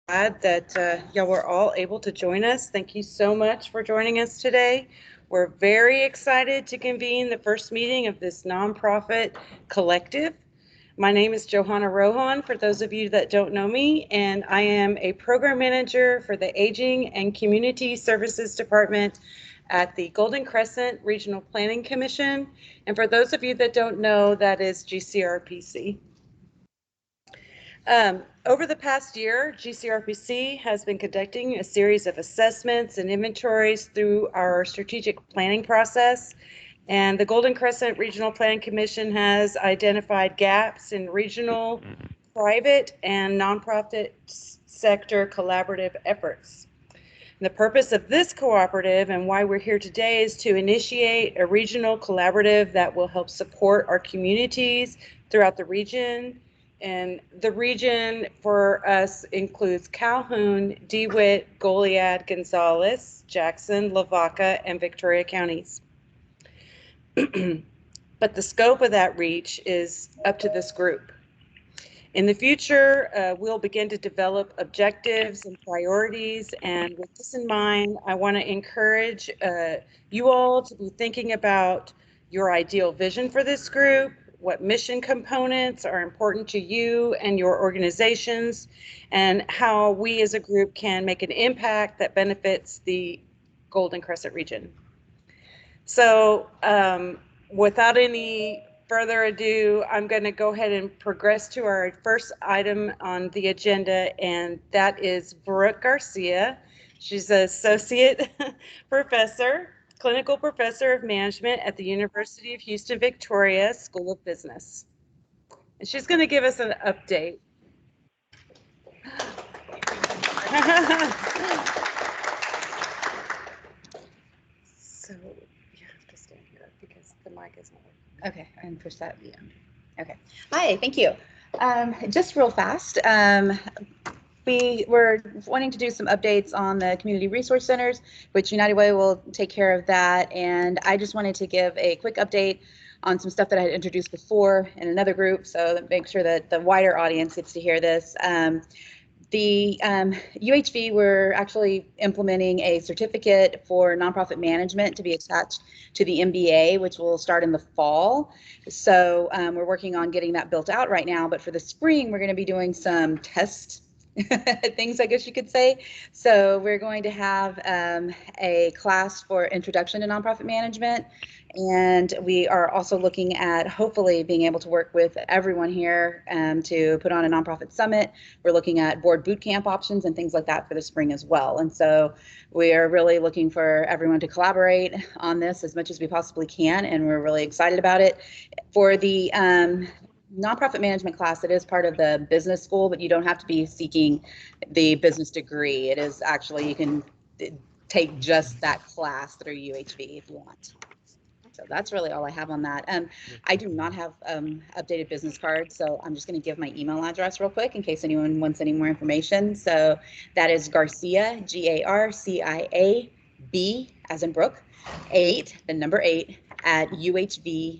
glad that y'all were all able to join us. Thank you so much for joining us today. We're very excited to convene the first meeting of this nonprofit collective. My name is Johanna Rohan, for those of you that don't know me, and I am a program manager for the Aging and Community Services Department at the Golden Crescent Regional Planning Commission. And for those of you that don't know, that is GCRPC. Over the past year, GCRPC has been conducting a series of assessments and inventories through our strategic planning process. And the Golden Crescent Regional Planning Commission has identified gaps in regional, private, and nonprofit sector collaborative efforts. And the purpose of this cooperative and why we're here today is to initiate a regional collaborative that will help support our communities throughout the region. And the region for us includes Calhoun, DeWitt, Goliad, Gonzales, Jackson, Lavaca, and Victoria counties. But the scope of that reach is up to this group. In the future, we'll begin to develop objectives and priorities. And with this in mind, I want to encourage you all to be thinking about your ideal vision for this group, what mission components are important to you and your organizations, and how we as a group can make an impact that benefits the Golden Crescent region. So without any further ado, I'm going to go ahead and progress to our first item on the agenda, and that is Brooke Garcia. She's an associate professor, clinical professor of management at the University of Houston, Victoria School of Business. And she's going to give us an update. So you have to stand here because the mic isn't working. Okay, and push that. Yeah. Okay. Hi, thank you. Just real fast. We were wanting to do some updates on the community resource centers, which United Way will take care of that. And I just wanted to give a quick update on some stuff that I had introduced before in another group, so that make sure that the wider audience gets to hear this. The UHV, we're actually implementing a certificate for nonprofit management to be attached to the MBA, which will start in the fall. So we're working on getting that built out right now. But for the spring, we're going to be doing some test things, I guess you could say. So we're going to have a class for introduction to nonprofit management. And we are also looking at hopefully being able to work with everyone here to put on a nonprofit summit. We're looking at board boot camp options and things like that for the spring as well. And so we are really looking for everyone to collaborate on this as much as we possibly can. And we're really excited about it. For the nonprofit management class, it is part of the business school, but you don't have to be seeking the business degree. It is actually, you can take just that class through UHV if you want. So that's really all I have on that. I do not have updated business cards, so I'm just going to give my email address real quick in case anyone wants any more information. So that is Garcia, Garciab, as in Brooke, 8, the number 8, at uhv.edu.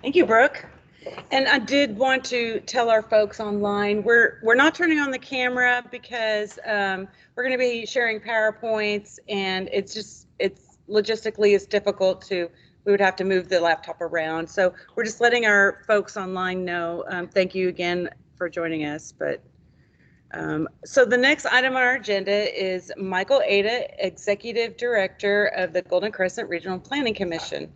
Thank you, Brooke. And I did want to tell our folks online, we're not turning on the camera because we're going to be sharing PowerPoints, and it's logistically it's difficult to, we would have to move the laptop around. So we're just letting our folks online know. Thank you again for joining us. But so the next item on our agenda is Michael Ada, Executive Director of the Golden Crescent Regional Planning Commission.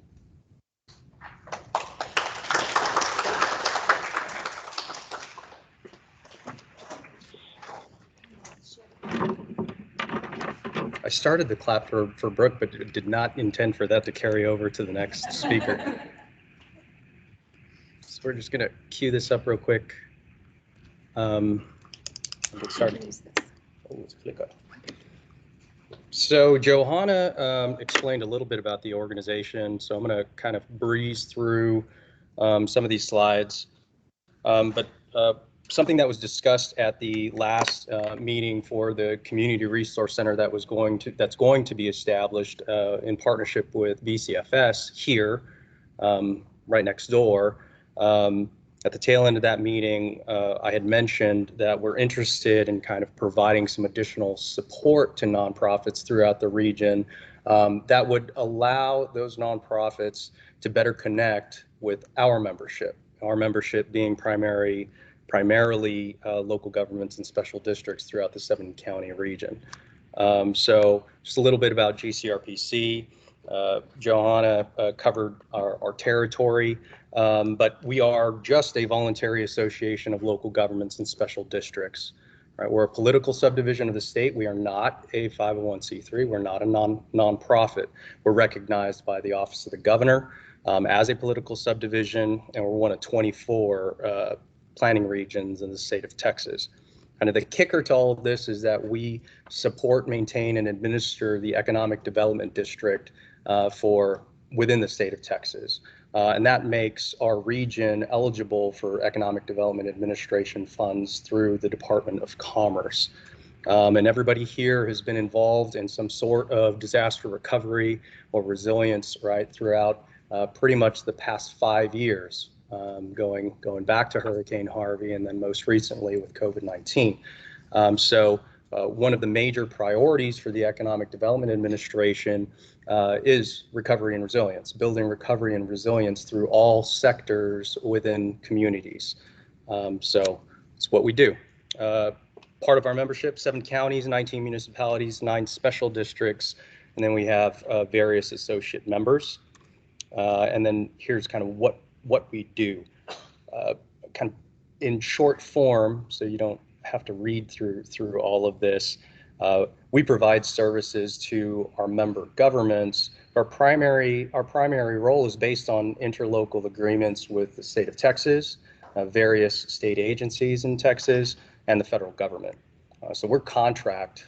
I started the clap for Brooke, but did not intend for that to carry over to the next speaker. So we're just going to cue this up real quick. Get started. Oh, let's click on. So Johanna explained a little bit about the organization, so I'm going to kind of breeze through some of these slides. But something that was discussed at the last meeting for the Community Resource Center that's going to be established in partnership with VCFS here, right next door. At the tail end of that meeting, I had mentioned that we're interested in kind of providing some additional support to nonprofits throughout the region that would allow those nonprofits to better connect with our membership being primarily local governments and special districts throughout the 7-county region. So just a little bit about GCRPC. Johanna covered our territory, but we are just a voluntary association of local governments and special districts. Right, we're a political subdivision of the state. We are not a 501c3. We're not a nonprofit. We're recognized by the Office of the Governor as a political subdivision, and we're one of 24 planning regions in the state of Texas. Kind of the kicker to all of this is that we support, maintain, and administer the Economic Development District for within the state of Texas. And that makes our region eligible for Economic Development Administration funds through the Department of Commerce. And everybody here has been involved in some sort of disaster recovery or resilience, right, throughout pretty much the past 5 years, going back to Hurricane Harvey and then most recently with COVID-19. So one of the major priorities for the Economic Development Administration is recovery and resilience, building recovery and resilience through all sectors within communities. So it's what we do. Part of our membership, 7 counties, 19 municipalities, 9 special districts, and then we have various associate members. And then here's kind of what we do, kind of in short form, so you don't have to read through all of this. We provide services to our member governments. Our primary role is based on interlocal agreements with the state of Texas, various state agencies in Texas, and the federal government. So we're contract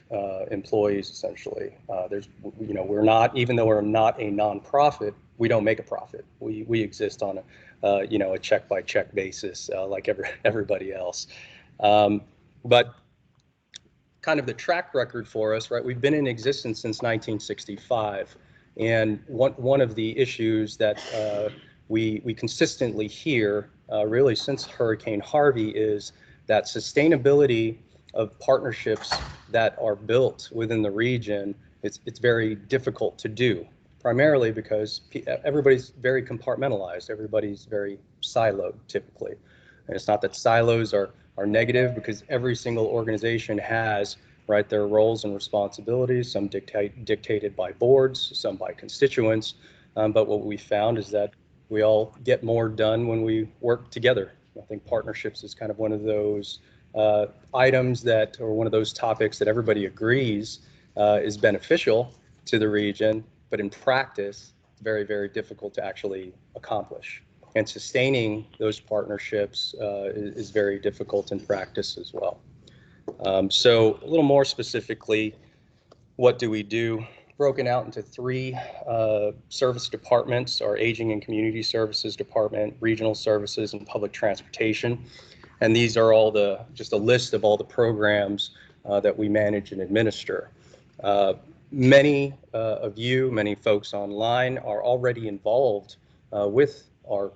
employees essentially. We're not, even though we're not a nonprofit, we don't make a profit. We exist on a check by check basis like everybody else. But kind of the track record for us, right? We've been in existence since 1965, and one of the issues that we consistently hear really since Hurricane Harvey is that sustainability of partnerships that are built within the region, it's very difficult to do, primarily because everybody's very compartmentalized, everybody's very siloed typically. And it's not that silos are negative, because every single organization has, right, their roles and responsibilities, some dictated by boards, some by constituents. But what we found is that we all get more done when we work together. I think partnerships is kind of one of those items that, or one of those topics that everybody agrees is beneficial to the region, but in practice, it's very, very difficult to actually accomplish. And sustaining those partnerships is very difficult in practice as well. So a little more specifically, what do we do? Broken out into 3 service departments: our Aging and Community Services Department, Regional Services, and Public Transportation. And these are all just a list of all the programs that we manage and administer. Many folks online are already involved with our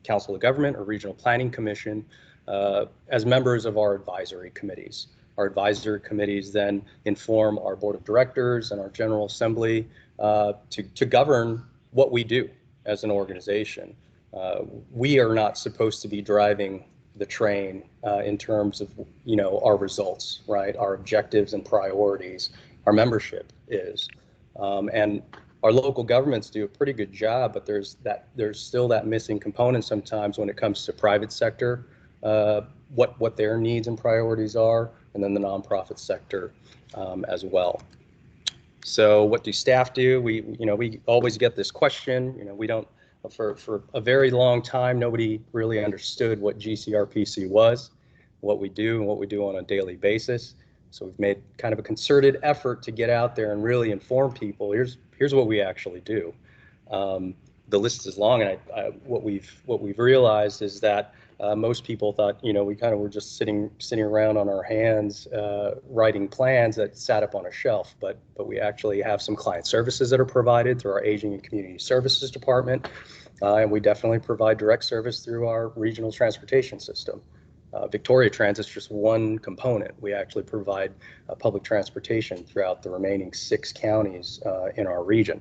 Council of Government or Regional Planning Commission as members of our advisory committees. Our advisory committees then inform our board of directors and our General Assembly to govern what we do as an organization. We are not supposed to be driving the train in terms of our results, right? Our objectives and priorities. Our membership is, and our local governments do a pretty good job, but there's still that missing component sometimes when it comes to private sector, what their needs and priorities are, and then the nonprofit sector as well. So what do staff do? We always get this question. We don't, for a very long time, nobody really understood what GCRPC was, what we do, and what we do on a daily basis. So we've made kind of a concerted effort to get out there and really inform people. Here's what we actually do. The list is long, and what we've realized is that most people thought, we kind of were just sitting around on our hands, writing plans that sat up on a shelf. But we actually have some client services that are provided through our Aging and Community Services Department, and we definitely provide direct service through our regional transportation system. Victoria Transit's just one component. We actually provide public transportation throughout the remaining 6 counties in our region.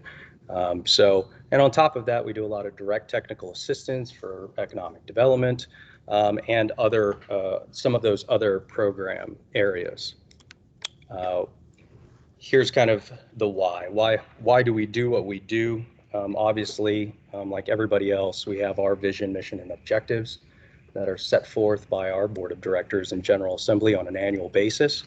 And on top of that, we do a lot of direct technical assistance for economic development and some of those other program areas. Here's kind of the why. Why do we do what we do? Obviously, like everybody else, we have our vision, mission, and objectives that are set forth by our board of directors and General Assembly on an annual basis.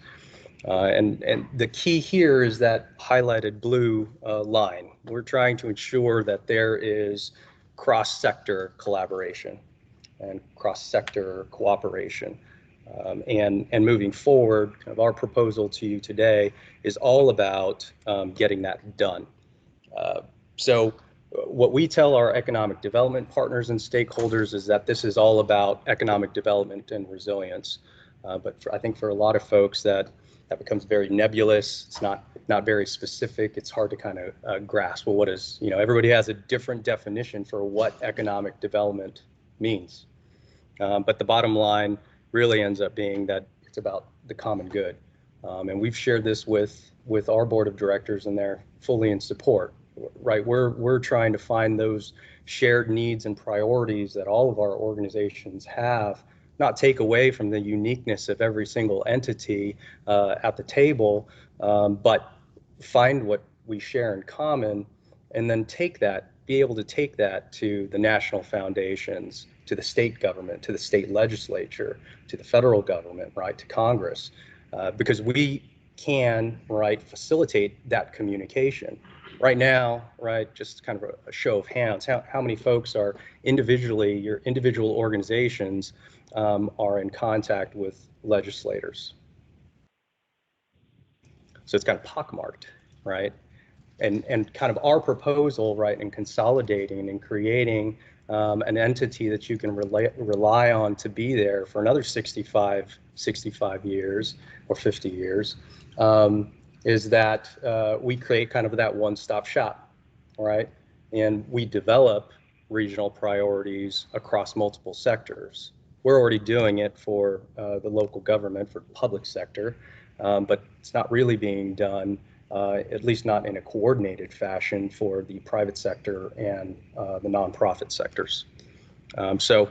And the key here is that highlighted blue line. We're trying to ensure that there is cross-sector collaboration and cross-sector cooperation. And moving forward, kind of our proposal to you today is all about getting that done. So what we tell our economic development partners and stakeholders is that this is all about economic development and resilience. But I think for a lot of folks that becomes very nebulous. It's not very specific. It's hard to kind of grasp. Well, what is, everybody has a different definition for what economic development means. But the bottom line really ends up being that it's about the common good. And we've shared this with our board of directors, and they're fully in support. Right, we're trying to find those shared needs and priorities that all of our organizations have, not take away from the uniqueness of every single entity at the table, but find what we share in common, and then be able to take that to the national foundations, to the state government, to the state legislature, to the federal government, right, to Congress, because we can, right, facilitate that communication. Right now, right, just kind of a show of hands, how many folks are individually, your individual organizations are in contact with legislators? So it's kind of pockmarked, right? And kind of our proposal, right, in consolidating and creating an entity that you can rely on to be there for another 65 years or 50 years, is that we create kind of that one-stop shop, right? And we develop regional priorities across multiple sectors. We're already doing it for the local government, for public sector, but it's not really being done, at least not in a coordinated fashion, for the private sector and the nonprofit sectors. So,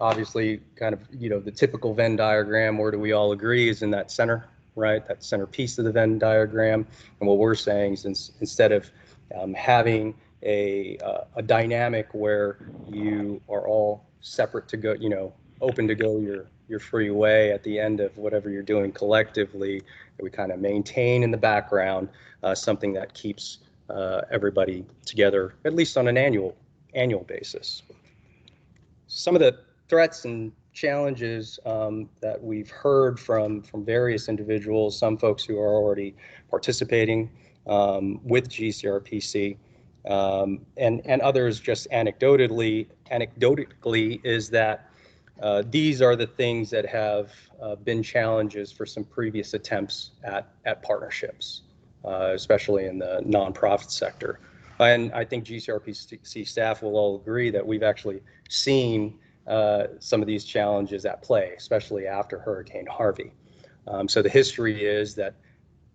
obviously kind of, the typical Venn diagram, where do we all agree, is in that center, right? That center piece of the Venn diagram. And what we're saying is, instead of having a dynamic where you are all separate to go, open to go your free way at the end of whatever you're doing collectively, we kind of maintain in the background something that keeps everybody together, at least on an annual basis. Some of the threats and challenges that we've heard from various individuals, some folks who are already participating with GCRPC, and others just anecdotally, is that these are the things that have been challenges for some previous attempts at partnerships, especially in the nonprofit sector. And I think GCRPC staff will all agree that we've actually seen some of these challenges at play, especially after Hurricane Harvey. So the history is that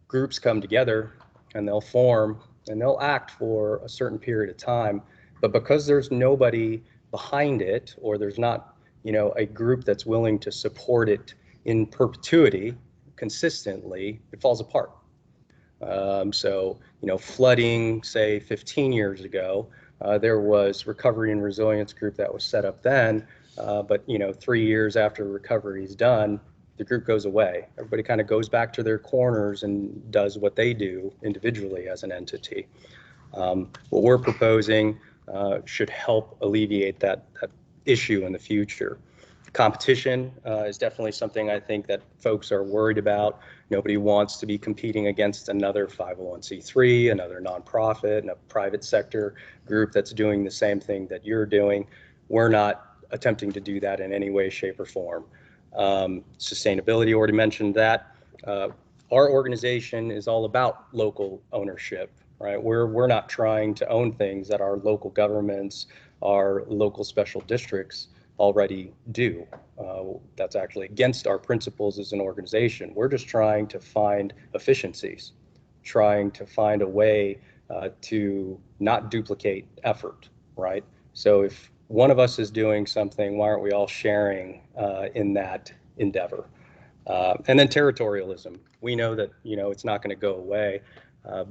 groups come together and they'll form and they'll act for a certain period of time, but because there's nobody behind it, or there's not, a group that's willing to support it in perpetuity, consistently, it falls apart. So, flooding, say 15 years ago, there was Recovery and Resilience Group that was set up then, but 3 years after recovery is done, the group goes away. Everybody kind of goes back to their corners and does what they do individually as an entity. What we're proposing should help alleviate that issue in the future. Competition is definitely something I think that folks are worried about. Nobody wants to be competing against another 501c3, another nonprofit, and a private sector group that's doing the same thing that you're doing. We're not attempting to do that in any way, shape, or form. Sustainability, already mentioned that. Our organization is all about local ownership, right? We're not trying to own things that our local governments, our local special districts already do. That's actually against our principles as an organization. We're just trying to find efficiencies, trying to find a way to not duplicate effort, right? So if one of us is doing something, why aren't we all sharing in that endeavor? And then territorialism. We know that, you know, it's not going to go away,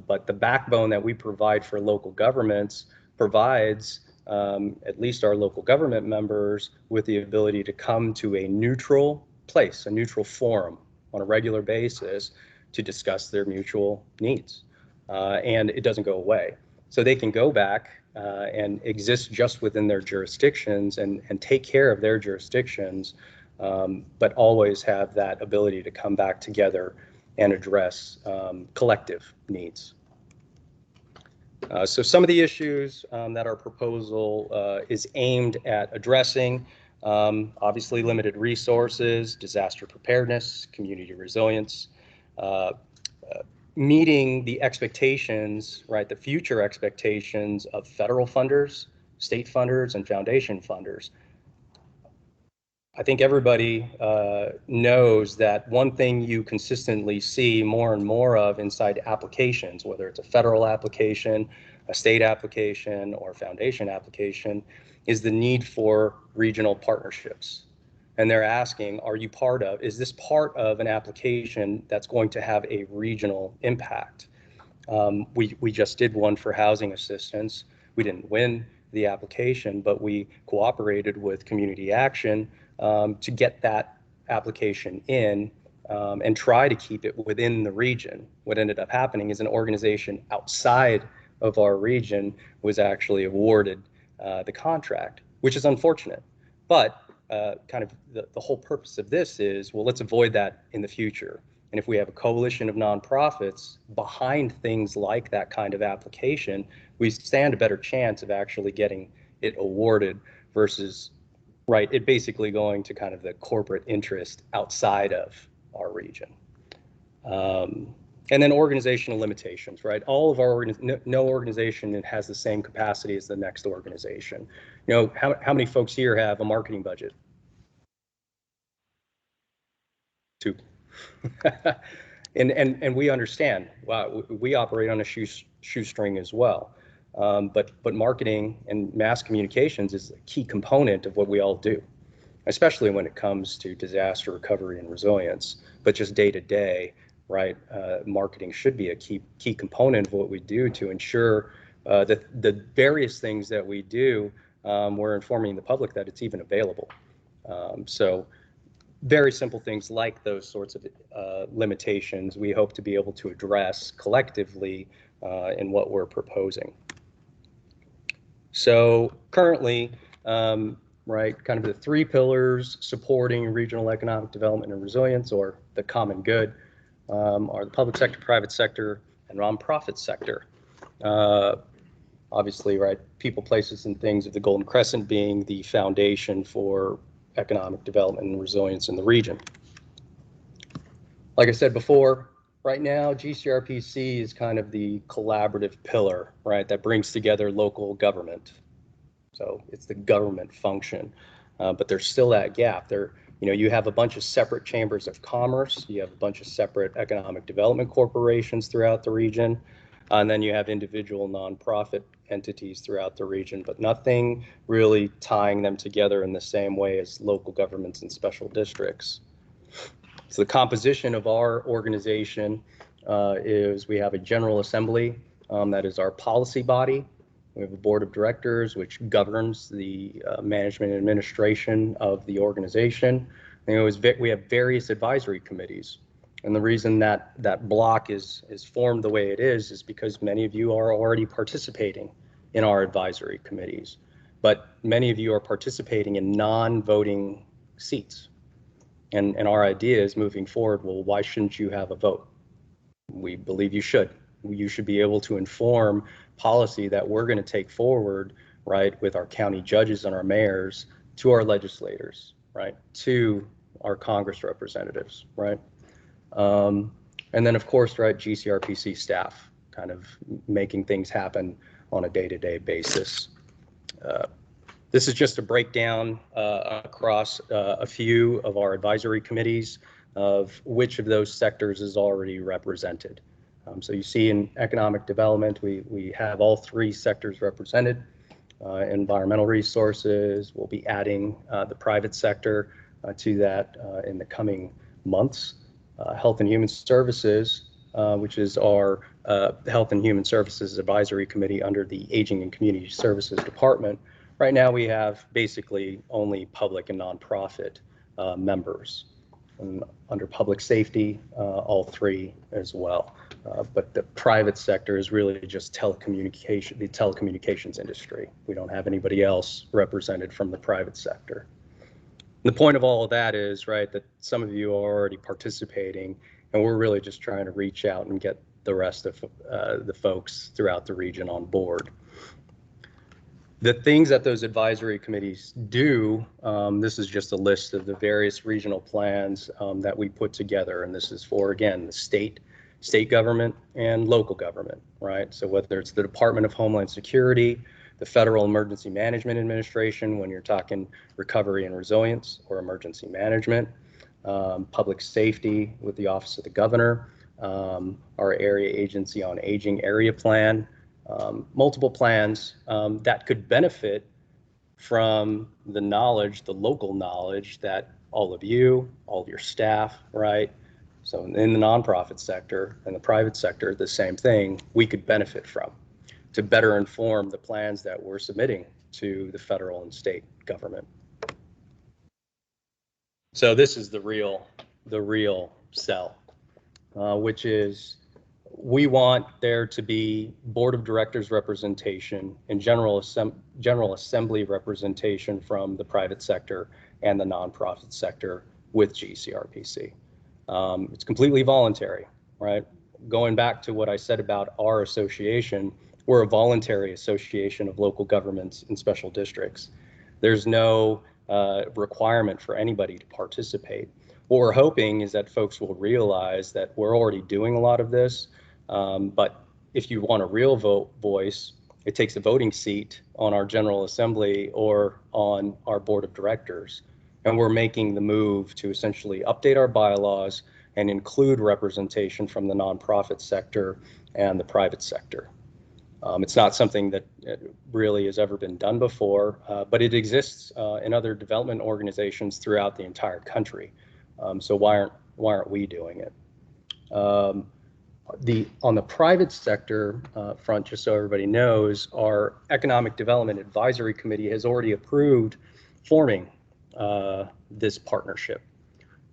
but the backbone that we provide for local governments provides at least our local government members with the ability to come to a neutral place, a neutral forum on a regular basis to discuss their mutual needs. And it doesn't go away. So they can go back and exist just within their jurisdictions and take care of their jurisdictions, but always have that ability to come back together and address collective needs. So some of the issues that our proposal is aimed at addressing, obviously limited resources, disaster preparedness, community resilience, meeting the expectations, right, the future expectations of federal funders, state funders, and foundation funders. I think everybody knows that one thing you consistently see more and more of inside applications, whether it's a federal application, a state application, or a foundation application, is the need for regional partnerships. And they're asking, are you part of, is this part of an application that's going to have a regional impact? We just did one for housing assistance. We didn't win the application, but we cooperated with Community Action to get that application in and try to keep it within the region. What ended up happening is an organization outside of our region was actually awarded the contract, which is unfortunate. But kind of the whole purpose of this is, well, let's avoid that in the future. And if we have a coalition of nonprofits behind things like that kind of application, we stand a better chance of actually getting it awarded versus, right, it basically going to kind of the corporate interest outside of our region. And then organizational limitations, right? All of our no organization has the same capacity as the next organization. You know, how many folks here have a marketing budget? 2. and we understand. Wow, we operate on a shoestring as well. But marketing and mass communications is a key component of what we all do, especially when it comes to disaster recovery and resilience. But just day to day, right? Marketing should be a key component of what we do to ensure that the various things that we do, we're informing the public that it's even available. So very simple things like those sorts of limitations we hope to be able to address collectively in what we're proposing. So currently, right, kind of the 3 pillars supporting regional economic development and resilience, or the common good, are the public sector, private sector, and nonprofit sector. Obviously, right, people, places, and things of the Golden Crescent being the foundation for economic development and resilience in the region. Like I said before, right now, GCRPC is kind of the collaborative pillar, right, that brings together local government. So it's the government function, but there's still that gap. There, you know, you have a bunch of separate chambers of commerce, you have a bunch of separate economic development corporations throughout the region, and then you have individual nonprofit entities throughout the region, but nothing really tying them together in the same way as local governments and special districts. So the composition of our organization is we have a General Assembly that is our policy body. We have a board of directors which governs the management and administration of the organization. And we have various advisory committees. And the reason that that block is formed the way it is because many of you are already participating in our advisory committees, but many of you are participating in non-voting seats. And our idea is moving forward, well, why shouldn't you have a vote? We believe you should. You should be able to inform policy that we're going to take forward, right, with our county judges and our mayors to our legislators, right, to our Congress representatives, right, and then of course, right, GCRPC staff kind of making things happen on a day-to-day basis. This is just a breakdown across a few of our advisory committees of which of those sectors is already represented. So you see in economic development, we have all three sectors represented. Environmental resources, we'll be adding the private sector to that in the coming months. Health and Human Services, which is our Health and Human Services Advisory Committee under the Aging and Community Services Department. Right now we have basically only public and nonprofit members. And under public safety, all three as well. But the private sector is really just telecommunication, the telecommunications industry. We don't have anybody else represented from the private sector. And the point of all of that is, right, that some of you are already participating, and we're really just trying to reach out and get the rest of the folks throughout the region on board. The things that those advisory committees do, this is just a list of the various regional plans that we put together, and this is for, again, the state government and local government, right? So whether it's the Department of Homeland Security, the Federal Emergency Management Administration, when you're talking recovery and resilience or emergency management, public safety with the Office of the Governor, our Area Agency on Aging area plan, multiple plans that could benefit from the knowledge, the local knowledge that all of you, all of your staff, right? So in the nonprofit sector and the private sector, the same thing we could benefit from to better inform the plans that we're submitting to the federal and state government. So this is the real sell, which is we want there to be board of directors representation and general assembly representation from the private sector and the nonprofit sector with GCRPC. It's completely voluntary, right? Going back to what I said about our association, we're a voluntary association of local governments and special districts. There's no requirement for anybody to participate. What we're hoping is that folks will realize that we're already doing a lot of this, but if you want a real voice, it takes a voting seat on our General Assembly or on our Board of Directors. And we're making the move to essentially update our bylaws and include representation from the nonprofit sector and the private sector. It's not something that really has ever been done before, but it exists in other development organizations throughout the entire country. So why aren't we doing it? On the private sector front, just so everybody knows, our Economic Development Advisory Committee has already approved forming this partnership.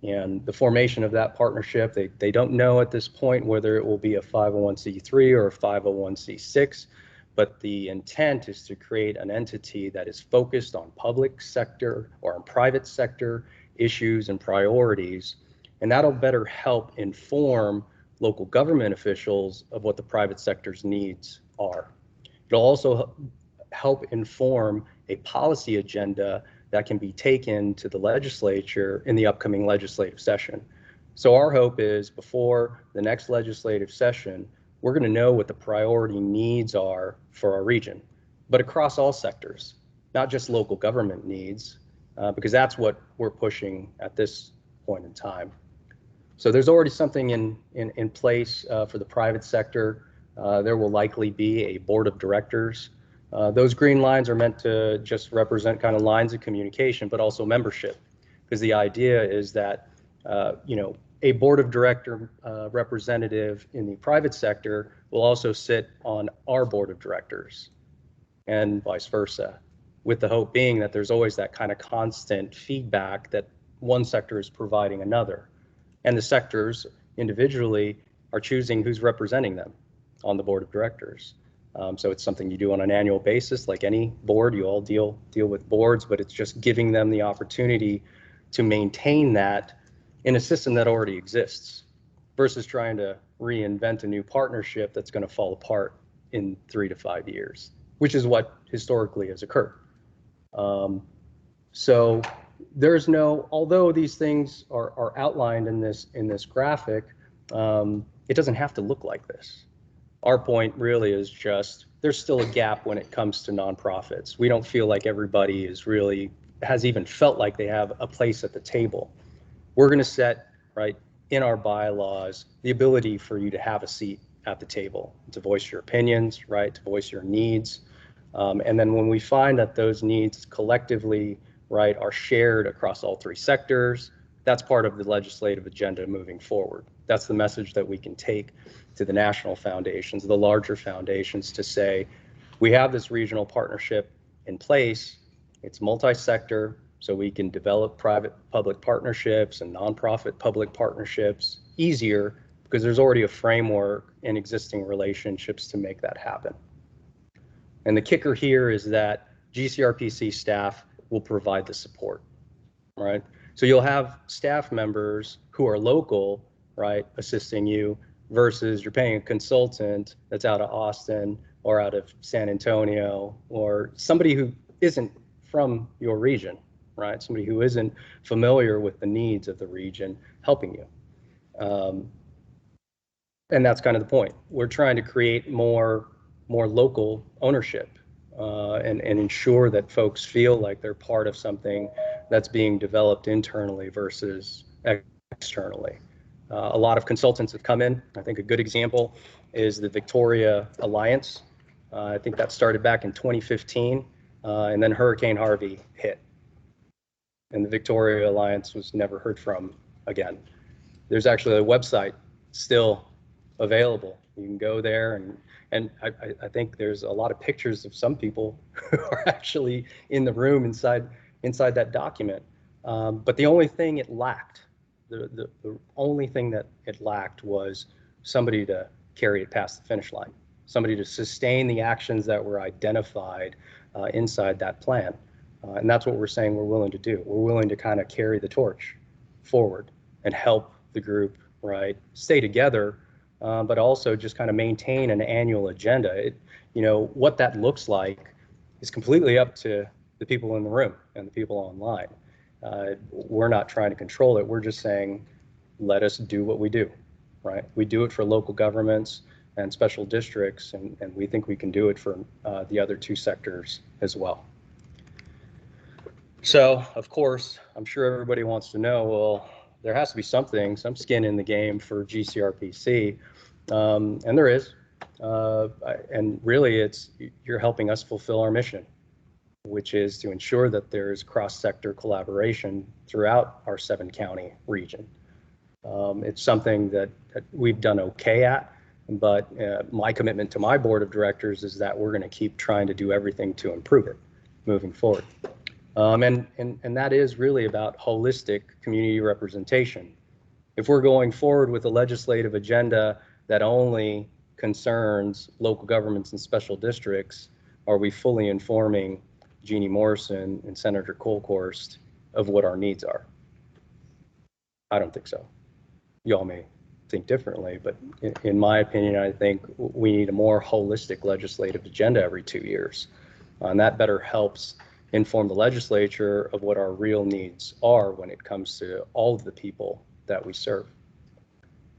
And the formation of that partnership, they don't know at this point whether it will be a 501c3 or a 501c6, but the intent is to create an entity that is focused on public sector or on private sector issues and priorities, and that'll better help inform local government officials of what the private sector's needs are. It'll also help inform a policy agenda that can be taken to the legislature in the upcoming legislative session. So our hope is before the next legislative session, we're going to know what the priority needs are for our region, but across all sectors, not just local government needs, because that's what we're pushing at this point in time. So there's already something in place for the private sector. There will likely be a board of directors. Those green lines are meant to just represent kind of lines of communication, but also membership, because the idea is that a board of director representative in the private sector will also sit on our board of directors, and vice versa, with the hope being that there's always that kind of constant feedback that one sector is providing another, and the sectors individually are choosing who's representing them on the board of directors. So it's something you do on an annual basis, like any board. You all deal with boards, but it's just giving them the opportunity to maintain that in a system that already exists, versus trying to reinvent a new partnership that's going to fall apart in 3 to 5 years, which is what historically has occurred. So there's no, although these things are outlined in this graphic, it doesn't have to look like this. Our point really is just there's still a gap when it comes to nonprofits. We don't feel like everybody is really has even felt like they have a place at the table. We're going to set, right, in our bylaws the ability for you to have a seat at the table, to voice your opinions, right, to voice your needs. And then when we find that those needs collectively, right, are shared across all three sectors, that's part of the legislative agenda moving forward. That's the message that we can take to the national foundations, the larger foundations, to say, we have this regional partnership in place. It's multi-sector, so we can develop private-public partnerships and nonprofit public partnerships easier because there's already a framework and existing relationships to make that happen. And the kicker here is that GCRPC staff will provide the support, right? So you'll have staff members who are local, right, assisting you versus you're paying a consultant that's out of Austin or out of San Antonio or somebody who isn't from your region, right? Somebody who isn't familiar with the needs of the region helping you. And that's kind of the point. We're trying to create more local ownership and ensure that folks feel like they're part of something that's being developed internally versus externally. A lot of consultants have come in. I think a good example is the Victoria Alliance. I think that started back in 2015, and then Hurricane Harvey hit. And the Victoria Alliance was never heard from again. There's actually a website still available. You can go there, and I think there's a lot of pictures of some people who are actually in the room inside that document. But the only thing it lacked, the only thing that it lacked was somebody to carry it past the finish line, somebody to sustain the actions that were identified inside that plan. And that's what we're saying we're willing to do. We're willing to kind of carry the torch forward and help the group, right, stay together, but also just kind of maintain an annual agenda. What that looks like is completely up to the people in the room and the people online. We're not trying to control it. We're just saying, let us do what we do, right? We do it for local governments and special districts, and we think we can do it for the other two sectors as well. So, of course, I'm sure everybody wants to know, well, there has to be something, some skin in the game for GCRPC, and there is. And really, you're helping us fulfill our mission, which is to ensure that there's cross-sector collaboration throughout our 7-county region. It's something that we've done okay at, but my commitment to my board of directors is that we're going to keep trying to do everything to improve it moving forward. And that is really about holistic community representation. If we're going forward with a legislative agenda that only concerns local governments and special districts, are we fully informing Jeannie Morrison and Senator Kolkhorst of what our needs are? I don't think so. Y'all may think differently, but in my opinion, I think we need a more holistic legislative agenda every 2 years. And that better helps inform the legislature of what our real needs are when it comes to all of the people that we serve.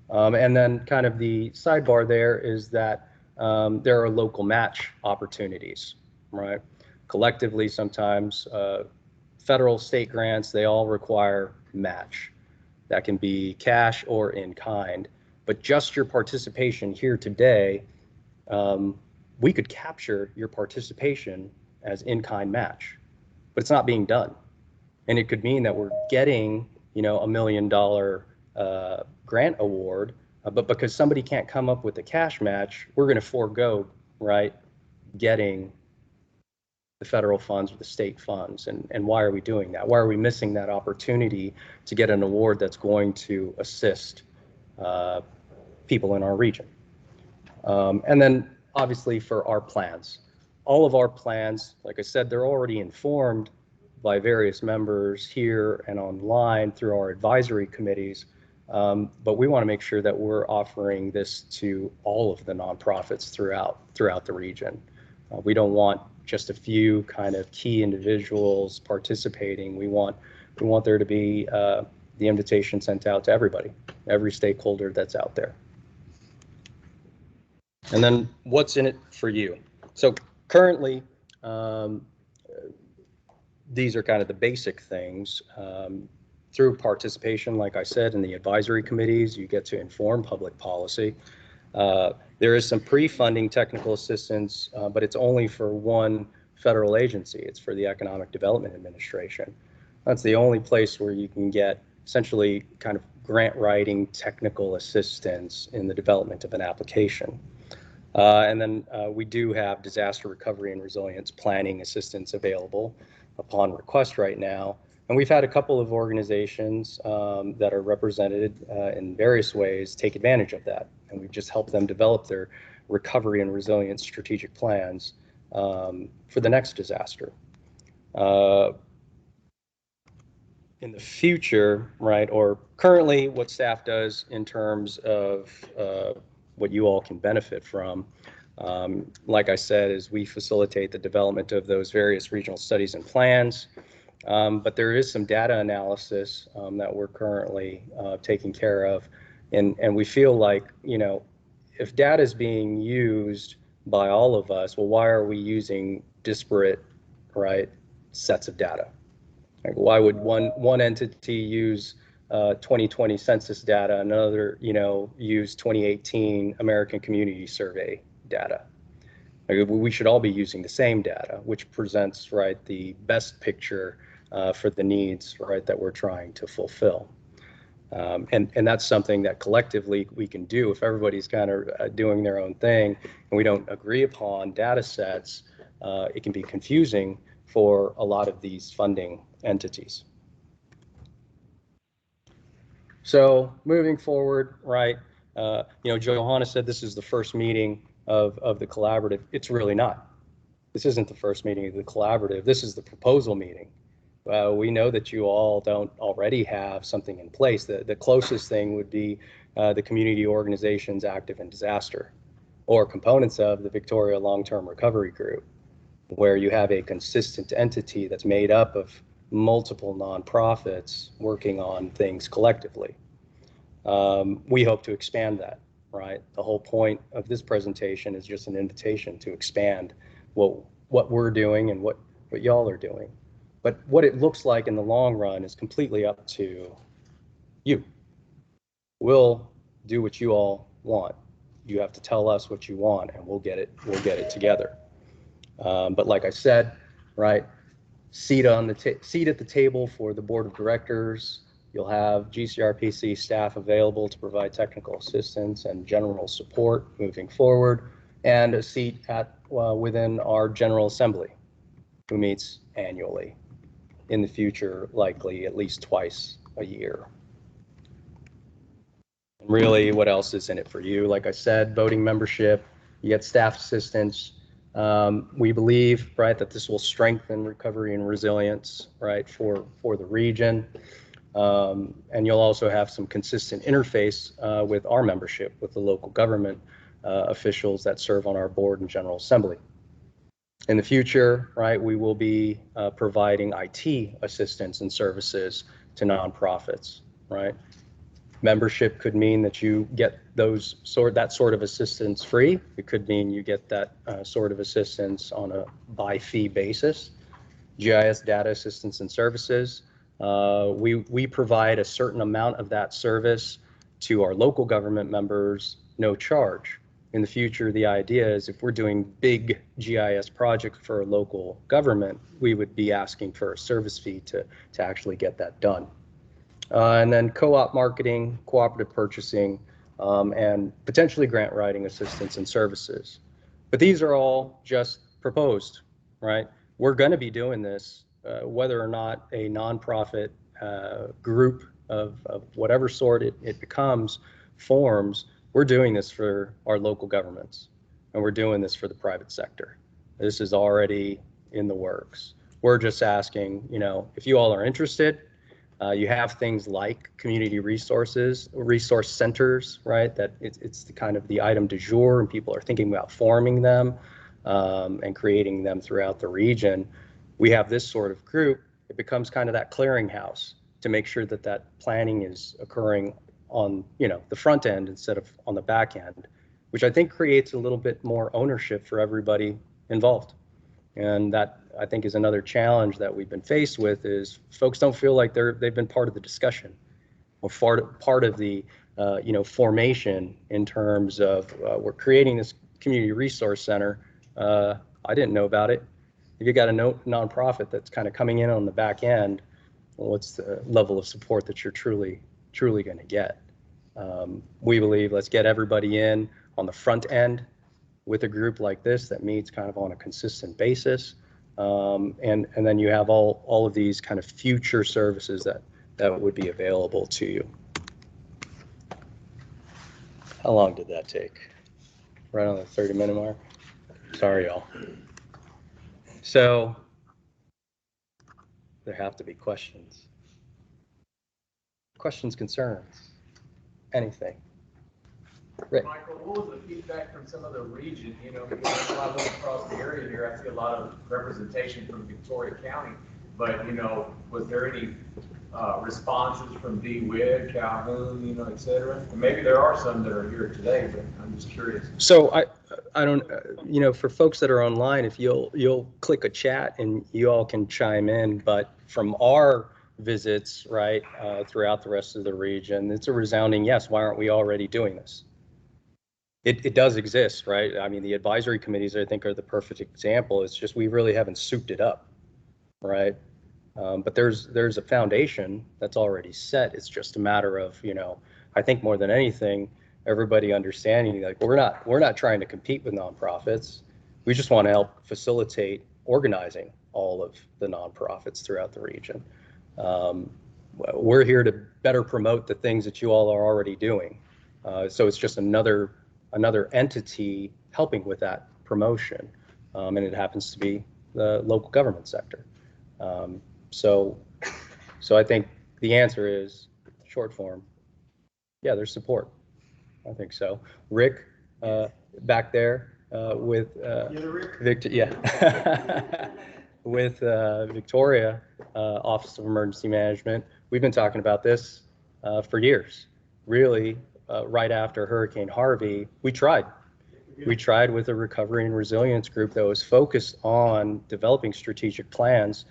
And then kind of the sidebar there is that there are local match opportunities, right? Collectively, sometimes federal, state grants, they all require match. That can be cash or in kind, but just your participation here today, we could capture your participation as in-kind match, but it's not being done. And it could mean that we're getting, $1 million grant award, but because somebody can't come up with a cash match, we're going to forego, right, getting the federal funds or the state funds. And why are we doing that? Why are we missing that opportunity to get an award that's going to assist people in our region? And then obviously for our plans. All of our plans, like I said, they're already informed by various members here and online through our advisory committees, but we want to make sure that we're offering this to all of the nonprofits throughout the region. We don't want just a few kind of key individuals participating. We want there to be the invitation sent out to everybody, every stakeholder that's out there. And then what's in it for you? So currently, these are kind of the basic things. Through participation, like I said, in the advisory committees, you get to inform public policy. There is some pre-funding technical assistance, but it's only for one federal agency. It's for the Economic Development Administration. That's the only place where you can get essentially kind of grant writing technical assistance in the development of an application. And then we do have disaster recovery and resilience planning assistance available upon request right now. And we've had a couple of organizations that are represented in various ways take advantage of that. And we've just helped them develop their recovery and resilience strategic plans for the next disaster. In the future, right, or currently what staff does in terms of what you all can benefit from, like I said, is we facilitate the development of those various regional studies and plans. But there is some data analysis that we're currently taking care of. And we feel like, you know, if data is being used by all of us, well, why are we using disparate, right, sets of data? Like, why would one entity use 2020 census data, another, you know, use 2018 American Community Survey data? Like, we should all be using the same data, which presents, right, the best picture for the needs, right, that we're trying to fulfill. And that's something that collectively we can do. If everybody's kind of doing their own thing and we don't agree upon data sets, it can be confusing for a lot of these funding entities. So moving forward, right, you know, Johanna said this is the first meeting of the collaborative. It's really not. This isn't the first meeting of the collaborative. This is the proposal meeting. We know that you all don't already have something in place. The closest thing would be the community organizations active in disaster, or components of the Victoria Long-Term Recovery Group, where you have a consistent entity that's made up of multiple nonprofits working on things collectively. We hope to expand that, right? The whole point of this presentation is just an invitation to expand what we're doing and what y'all are doing. But what it looks like in the long run is completely up to you. We'll do what you all want. You have to tell us what you want, and we'll get it together. But like I said, right, seat at the table for the board of directors. You'll have GCRPC staff available to provide technical assistance and general support moving forward, and a seat at within our General Assembly, who meets annually. In the future, likely at least twice a year. And really, what else is in it for you? Like I said, voting membership, you get staff assistance. We believe, right, that this will strengthen recovery and resilience, right, for the region. And you'll also have some consistent interface with our membership, with the local government officials that serve on our board and General Assembly. In the future, right, we will be providing IT assistance and services to nonprofits, right? Membership could mean that you get that sort of assistance free. It could mean you get that sort of assistance on a by fee basis. GIS data assistance and services. We provide a certain amount of that service to our local government members, no charge. In the future, the idea is if we're doing big GIS projects for a local government, we would be asking for a service fee to actually get that done. And then co-op marketing, cooperative purchasing, and potentially grant writing assistance and services. But these are all just proposed, right? We're going to be doing this whether or not a nonprofit group of whatever sort it becomes forms. We're doing this for our local governments, and we're doing this for the private sector. This is already in the works. We're just asking, you know, if you all are interested, you have things like community resource centers, right? That it's the kind of the item du jour, and people are thinking about forming them. and creating them throughout the region, we have this sort of group. It becomes kind of that clearinghouse to make sure that that planning is occurring on, you know, the front end instead of on the back end, which I think creates a little bit more ownership for everybody involved. And that, I think, is another challenge that we've been faced with, is folks don't feel like they've been part of the discussion or part of the you know, formation in terms of we're creating this community resource center. I didn't know about it. If you got a nonprofit that's kind of coming in on the back end, well, what's the level of support that you're truly going to get? We believe, let's get everybody in on the front end with a group like this that meets kind of on a consistent basis. And then you have all of these kind of future services that would be available to you. How long did that take? Right on the 30-minute mark? Sorry, y'all. So there have to be questions. Questions, concerns, anything. Rick. Michael, what was the feedback from some of the region? You know, because when I look across the area here, I see a lot of representation from Victoria County. But, you know, was there any responses from DeWitt, Calhoun, you know, et cetera? And maybe there are some that are here today, but I'm just curious. So I don't, you know, for folks that are online, if you'll click a chat and you all can chime in. But from our visits, right, throughout the rest of the region, it's a resounding yes. Why aren't we already doing this? It does exist, right? I mean, the advisory committees, I think, are the perfect example. It's just we really haven't souped it up, right? But there's a foundation that's already set. It's just a matter of, you know, I think more than anything, everybody understanding, like, we're not trying to compete with nonprofits. We just want to help facilitate organizing all of the nonprofits throughout the region. We're here to better promote the things that you all are already doing. So it's just another entity helping with that promotion, and it happens to be the local government sector. So I think the answer is short form. Yeah, there's support. I think so. Rick, back there with Victor, yeah, with Victoria Office of Emergency Management. We've been talking about this for years. Really, right after Hurricane Harvey, we tried. We tried with a recovery and resilience group that was focused on developing strategic plans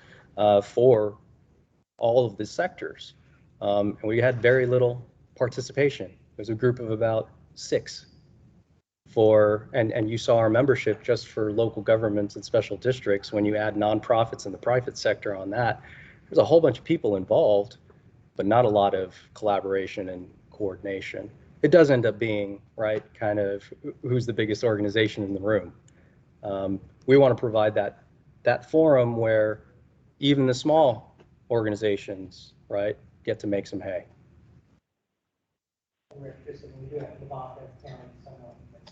for all of the sectors. And we had very little participation. It was a group of about 6 and you saw our membership just for local governments and special districts. When you add nonprofits and the private sector on that, there's a whole bunch of people involved, but not a lot of collaboration and coordination. It does end up being, right, kind of who's the biggest organization in the room. We want to provide that forum where even the small organizations, right, get to make some hay. We do have the Bob telling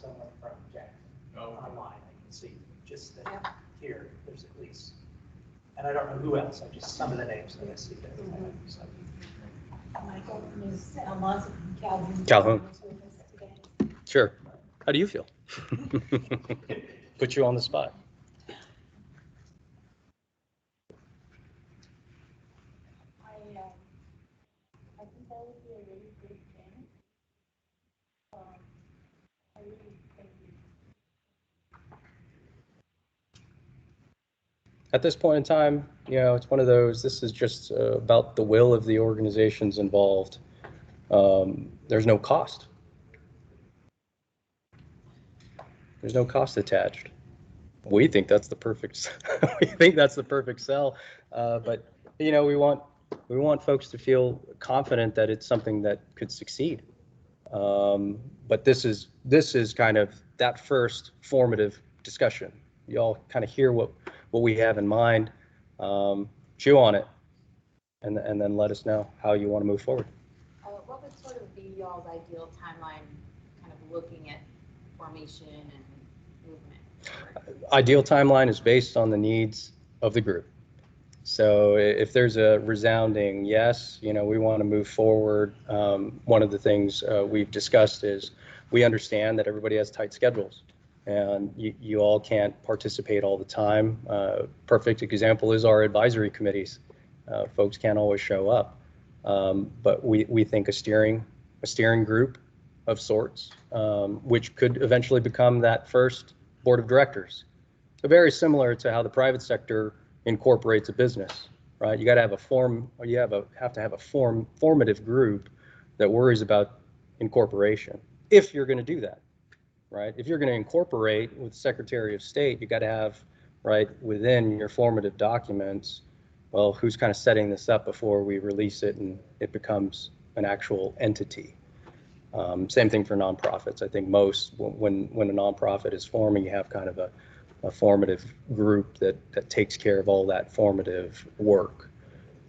someone from Jackson online. I can see just that here. There's at least, and I don't know who else. I just some of the names that I see there. So. Michael, Ms. Almaza from Calhoun. Sure. How do you feel? Put you on the spot. I think that would be a really great thing. I really thank you. At this point in time, you know, it's one of those, this is just about the will of the organizations involved. There's no cost. There's no cost attached. We think that's the perfect, we think that's the perfect sell. But, you know, we want folks to feel confident that it's something that could succeed. But this is kind of that first formative discussion. You all kind of hear what we have in mind, chew on it, and then let us know how you want to move forward. What would sort of be y'all's ideal timeline, kind of looking at formation and movement? Ideal timeline is based on the needs of the group. So if there's a resounding yes, you know, we want to move forward. One of the things we've discussed is we understand that everybody has tight schedules and you all can't participate all the time. Perfect example is our advisory committees. Folks can't always show up, but we think a steering group of sorts, which could eventually become that first board of directors. Very similar to how the private sector incorporates a business, right? You got to have a have to have a formative group that worries about incorporation. If you're going to do that, right? If you're going to incorporate with Secretary of State, you got to have, right, within your formative documents, well, who's kind of setting this up before we release it and it becomes an actual entity. Same thing for nonprofits. I think when a nonprofit is forming, you have kind of a formative group that takes care of all that formative work.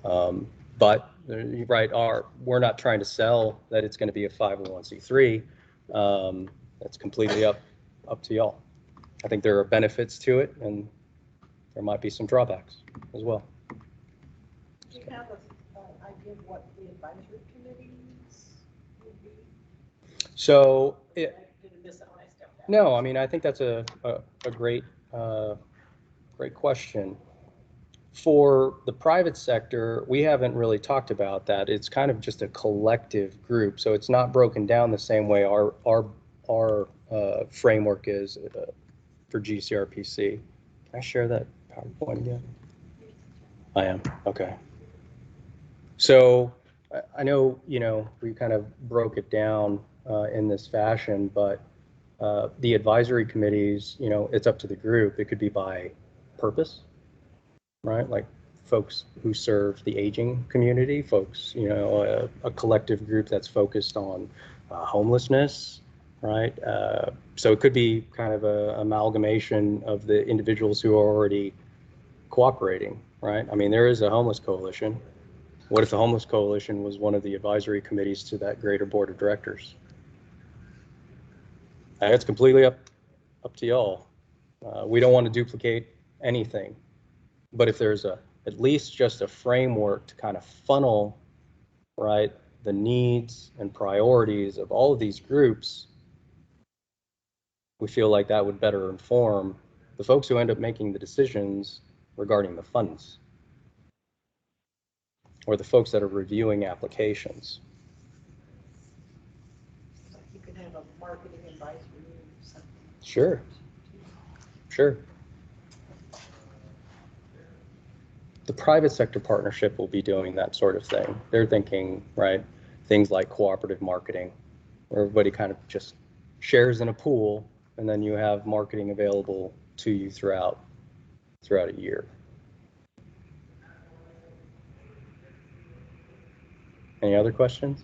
But you're right, we're not trying to sell that it's going to be a 501c3. That's completely up to y'all. I think there are benefits to it, and there might be some drawbacks as well. Do you have an idea of what the advisory committees would be? So Did I miss that when I stepped out? no, I mean, I think that's a great question. For the private sector, we haven't really talked about that. It's kind of just a collective group, so it's not broken down the same way our framework is for GCRPC. Can I share that PowerPoint again? I am. Okay. So I know, we kind of broke it down in this fashion, but the advisory committees, it's up to the group. It could be by purpose, right? Like folks who serve the aging community, folks, a collective group that's focused on homelessness, right? So it could be kind of an amalgamation of the individuals who are already cooperating, right? I mean, there is a homeless coalition. What if the homeless coalition was one of the advisory committees to that greater board of directors? It's completely up to y'all. We don't want to duplicate anything, but if there's at least just a framework to kind of funnel, right, the needs and priorities of all of these groups, we feel like that would better inform the folks who end up making the decisions regarding the funds, or the folks that are reviewing applications. Like you could have a marketing advisory or something. Sure. The private sector partnership will be doing that sort of thing. They're thinking, right, things like cooperative marketing, where everybody kind of just shares in a pool, and then you have marketing available to you throughout a year. Any other questions?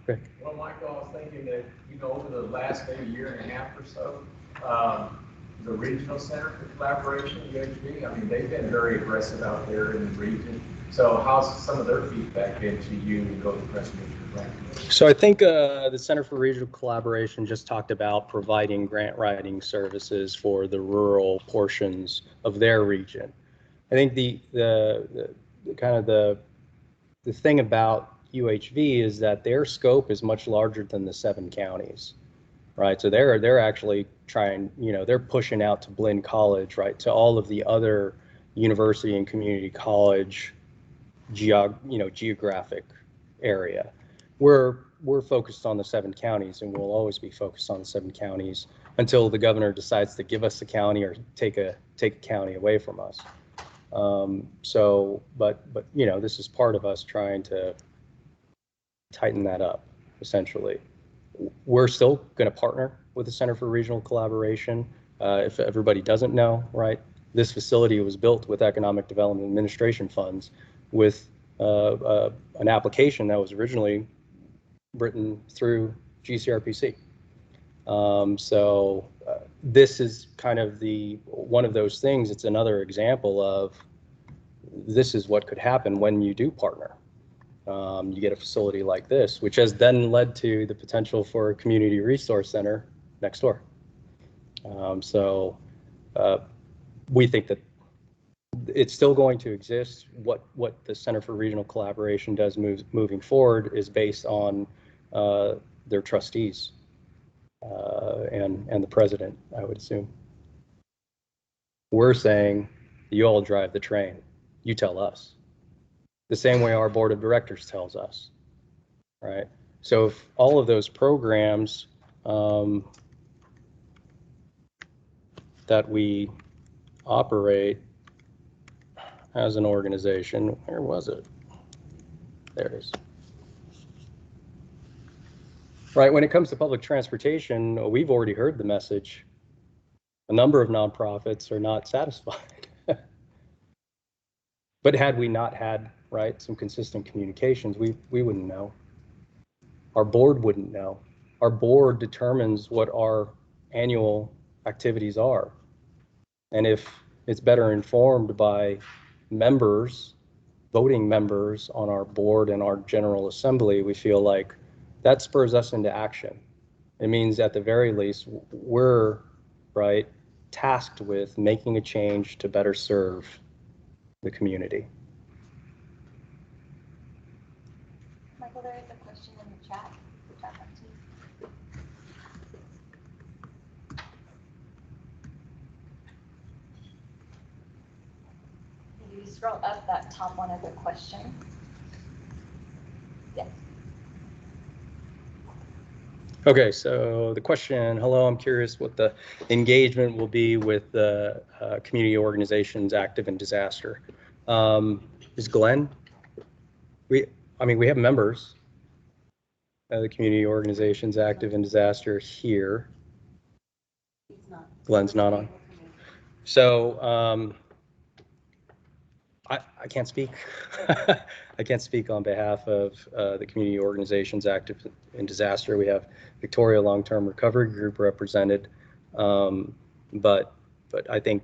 Rick? Well, Michael, I was thinking that, over the last maybe year and a half or so, the Regional Center for Collaboration, UHB, I mean, they've been very aggressive out there in the region. So how's some of their feedback been to you and go to Crescent? So I think the Center for Regional Collaboration just talked about providing grant writing services for the rural portions of their region. I think the kind of the thing about UHV is that their scope is much larger than the 7 counties, right? So they're actually trying, they're pushing out to Blinn College, right, to all of the other university and community college geographic area. We're focused on the 7 counties, and we'll always be focused on the 7 counties until the governor decides to give us a county or take a county away from us. But this is part of us trying to tighten that up, essentially. We're still going to partner with the Center for Regional Collaboration. If everybody doesn't know, right, this facility was built with Economic Development Administration funds with an application that was originally written through GCRPC. This is kind of one of those things. It's another example of this is what could happen when you do partner. You get a facility like this, which has then led to the potential for a community resource center next door. We think that it's still going to exist. What the Center for Regional Collaboration does moving forward is based on their trustees and the president, I would assume. We're saying, you all drive the train. You tell us. The same way our board of directors tells us, right? So if all of those programs that we operate as an organization, where was it? There it is. Right, when it comes to public transportation, we've already heard the message. A number of nonprofits are not satisfied. But had we not had, right, some consistent communications, we wouldn't know. Our board wouldn't know. Our board determines what our annual activities are. And if it's better informed by members, voting members on our board and our General Assembly, we feel like that spurs us into action. It means at the very least, we're, right, tasked with making a change to better serve the community. Michael, there is a question in the chat. Can you scroll up that top one of the question? Yes. Okay, so the question, hello, I'm curious what the engagement will be with the community organizations active in disaster. Is Glenn? We have members of the community organizations active in disaster here. Glenn's not on. So I can't speak. I can't speak on behalf of the community organizations active in disaster. We have Victoria Long-Term Recovery Group represented, but I think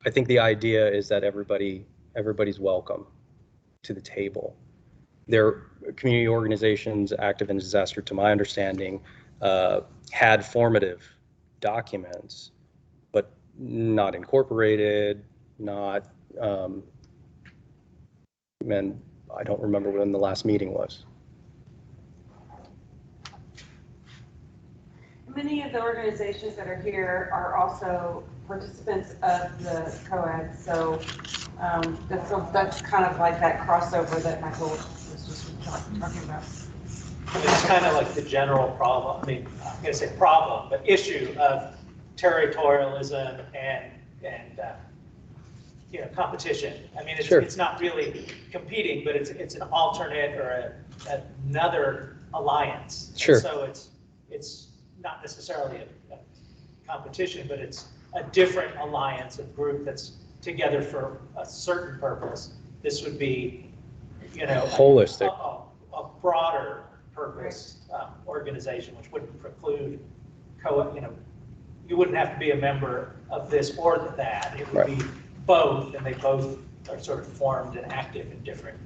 the idea is that everybody's welcome to the table. Their community organizations active in disaster, to my understanding, had formative documents, but not incorporated, not. And I don't remember when the last meeting was. Many of the organizations that are here are also participants of the COED, so that's kind of like that crossover that Michael was just talking about. It's kind of like the general problem, I mean, I'm going to say problem, but issue of territorialism and competition. I mean, it's not really competing, but it's an alternate or another alliance. Sure. And so it's not necessarily a competition, but it's a different alliance of group that's together for a certain purpose. This would be, holistic, a broader purpose organization, which wouldn't preclude you wouldn't have to be a member of this or that. It would be both, and they both are sort of formed and active in different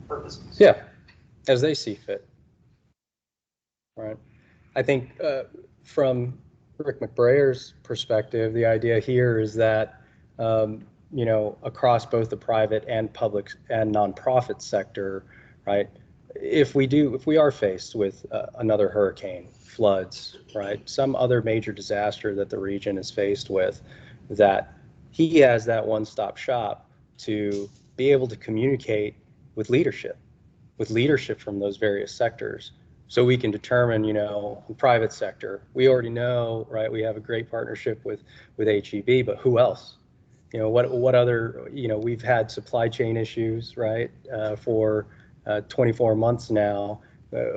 purposes. Yeah, as they see fit. Right. I think from Rick McBrayer's perspective, the idea here is that across both the private and public and nonprofit sector, right? If we are faced with another hurricane, floods, right, some other major disaster that the region is faced with, that he has that one-stop shop to be able to communicate with leadership from those various sectors. So we can determine, the private sector, we already know, right, we have a great partnership with HEB, but who else? What other, we've had supply chain issues, right, for 24 months now.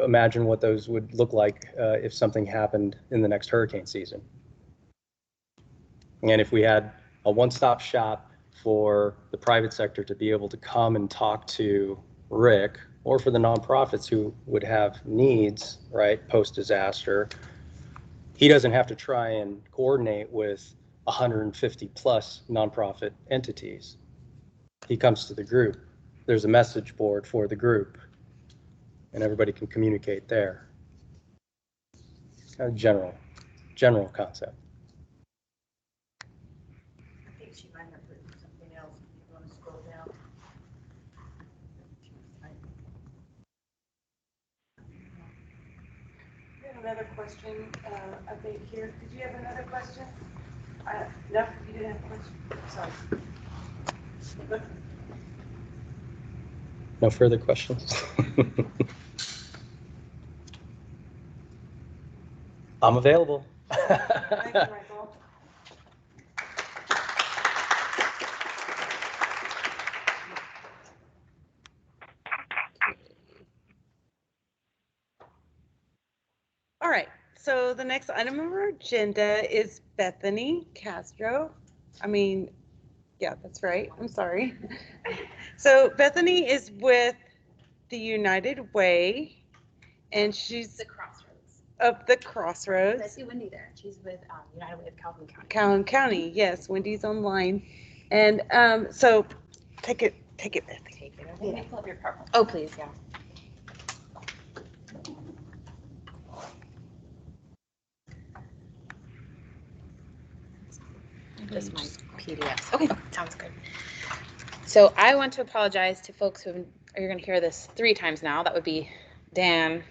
Imagine what those would look like if something happened in the next hurricane season. And if we had a one-stop shop for the private sector to be able to come and talk to Rick, or for the nonprofits who would have needs, right, post-disaster, he doesn't have to try and coordinate with 150 plus nonprofit entities. He comes to the group. There's a message board for the group, and everybody can communicate there. Kind of general concept. I think she might have written something else. You want to scroll down? another question, I think here. Did you have another question? No, you didn't have a question. Sorry. No further questions? I'm available. Thank you, Michael. All right, so the next item on our agenda is Bethany Castro. Yeah, that's right. I'm sorry. So Bethany is with the United Way, and she's The Crossroads. of the I Crossroads. see Wendy there. She's with United Way of Calhoun County. Calhoun County, yes, Wendy's online. And so take it, Bethany. Take it Let away. me pull up your PowerPoint. Oh, please, yeah. Just my PDFs. Okay, sounds good. So I want to apologize to folks who you're going to hear this 3 times now. That would be Dan,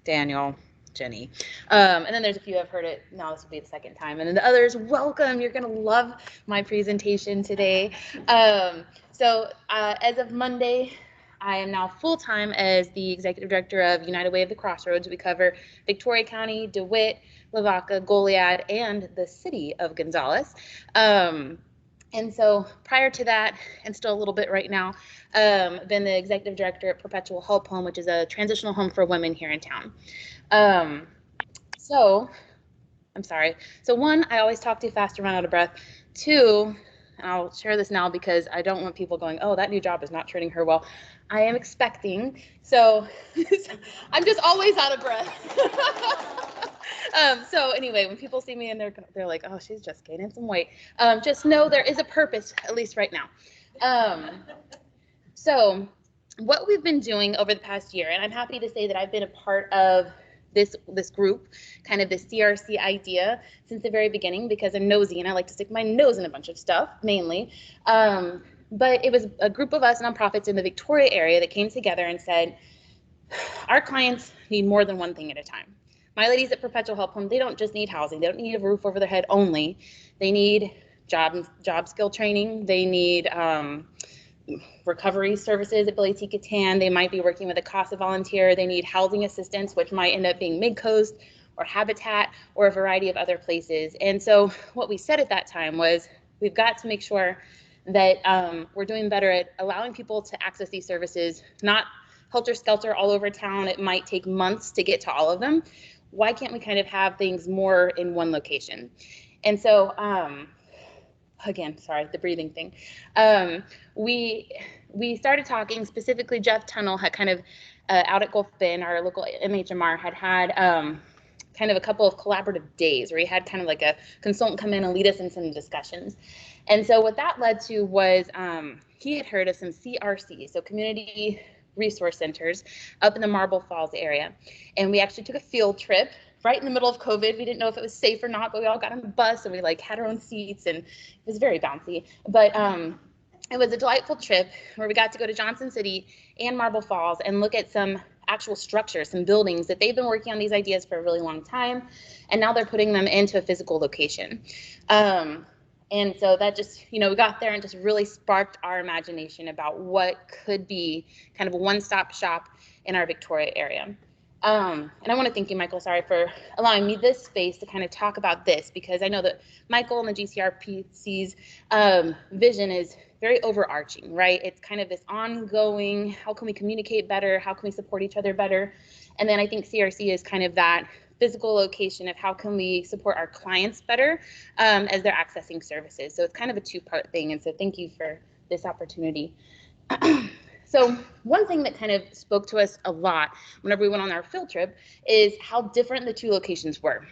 Daniel, Jenny. And then there's a few I've heard it. Now this will be the 2nd time. And then the others, welcome. You're going to love my presentation today. As of Monday, I am now full-time as the executive director of United Way of the Crossroads. We cover Victoria County, DeWitt, Lavaca, Goliad, and the city of Gonzales. And so prior to that, and still a little bit right now, been the executive director at Perpetual Hope Home, which is a transitional home for women here in town. I'm sorry. So 1, I always talk too fast to run out of breath. 2, and I'll share this now because I don't want people going, oh, that new job is not treating her well. I am expecting, so I'm just always out of breath. So anyway, when people see me and they're like, oh, she's just gaining some weight. Just know there is a purpose, at least right now. So what we've been doing over the past year, and I'm happy to say that I've been a part of this group, kind of the CRC idea since the very beginning, because I'm nosy and I like to stick my nose in a bunch of stuff, mainly. But it was a group of us nonprofits in the Victoria area that came together and said, our clients need more than one thing at a time. My ladies at Perpetual Help Home, they don't just need housing. They don't need a roof over their head only. They need job skill training. They need recovery services at Billy T. Catan. They might be working with a CASA volunteer. They need housing assistance, which might end up being Midcoast or Habitat or a variety of other places. And so what we said at that time was, we've got to make sure that we're doing better at allowing people to access these services, not helter-skelter all over town. It might take months to get to all of them. Why can't we kind of have things more in one location? And so, again, sorry, the breathing thing. We started talking, specifically Jeff Tunnel had kind of, out at Gulf Bend, our local MHMR had kind of a couple of collaborative days where he had kind of like a consultant come in and lead us in some discussions. And so what that led to was he had heard of some CRC, so community resource centers up in the Marble Falls area. And we actually took a field trip right in the middle of COVID. We didn't know if it was safe or not, but we all got on the bus and we like had our own seats and it was very bouncy. But it was a delightful trip where we got to go to Johnson City and Marble Falls and look at some actual structures, some buildings that they've been working on these ideas for a really long time. And now they're putting them into a physical location. And so that just, we got there and just really sparked our imagination about what could be kind of a one-stop shop in our Victoria area. And I want to thank you, Michael, sorry, for allowing me this space to kind of talk about this, because I know that Michael and the GCRPC's vision is very overarching, right? It's kind of this ongoing, how can we communicate better? How can we support each other better? And then I think CRC is kind of that physical location of how can we support our clients better as they're accessing services. So it's kind of a 2-part thing. And so thank you for this opportunity. So one thing that kind of spoke to us a lot whenever we went on our field trip is how different the 2 locations were.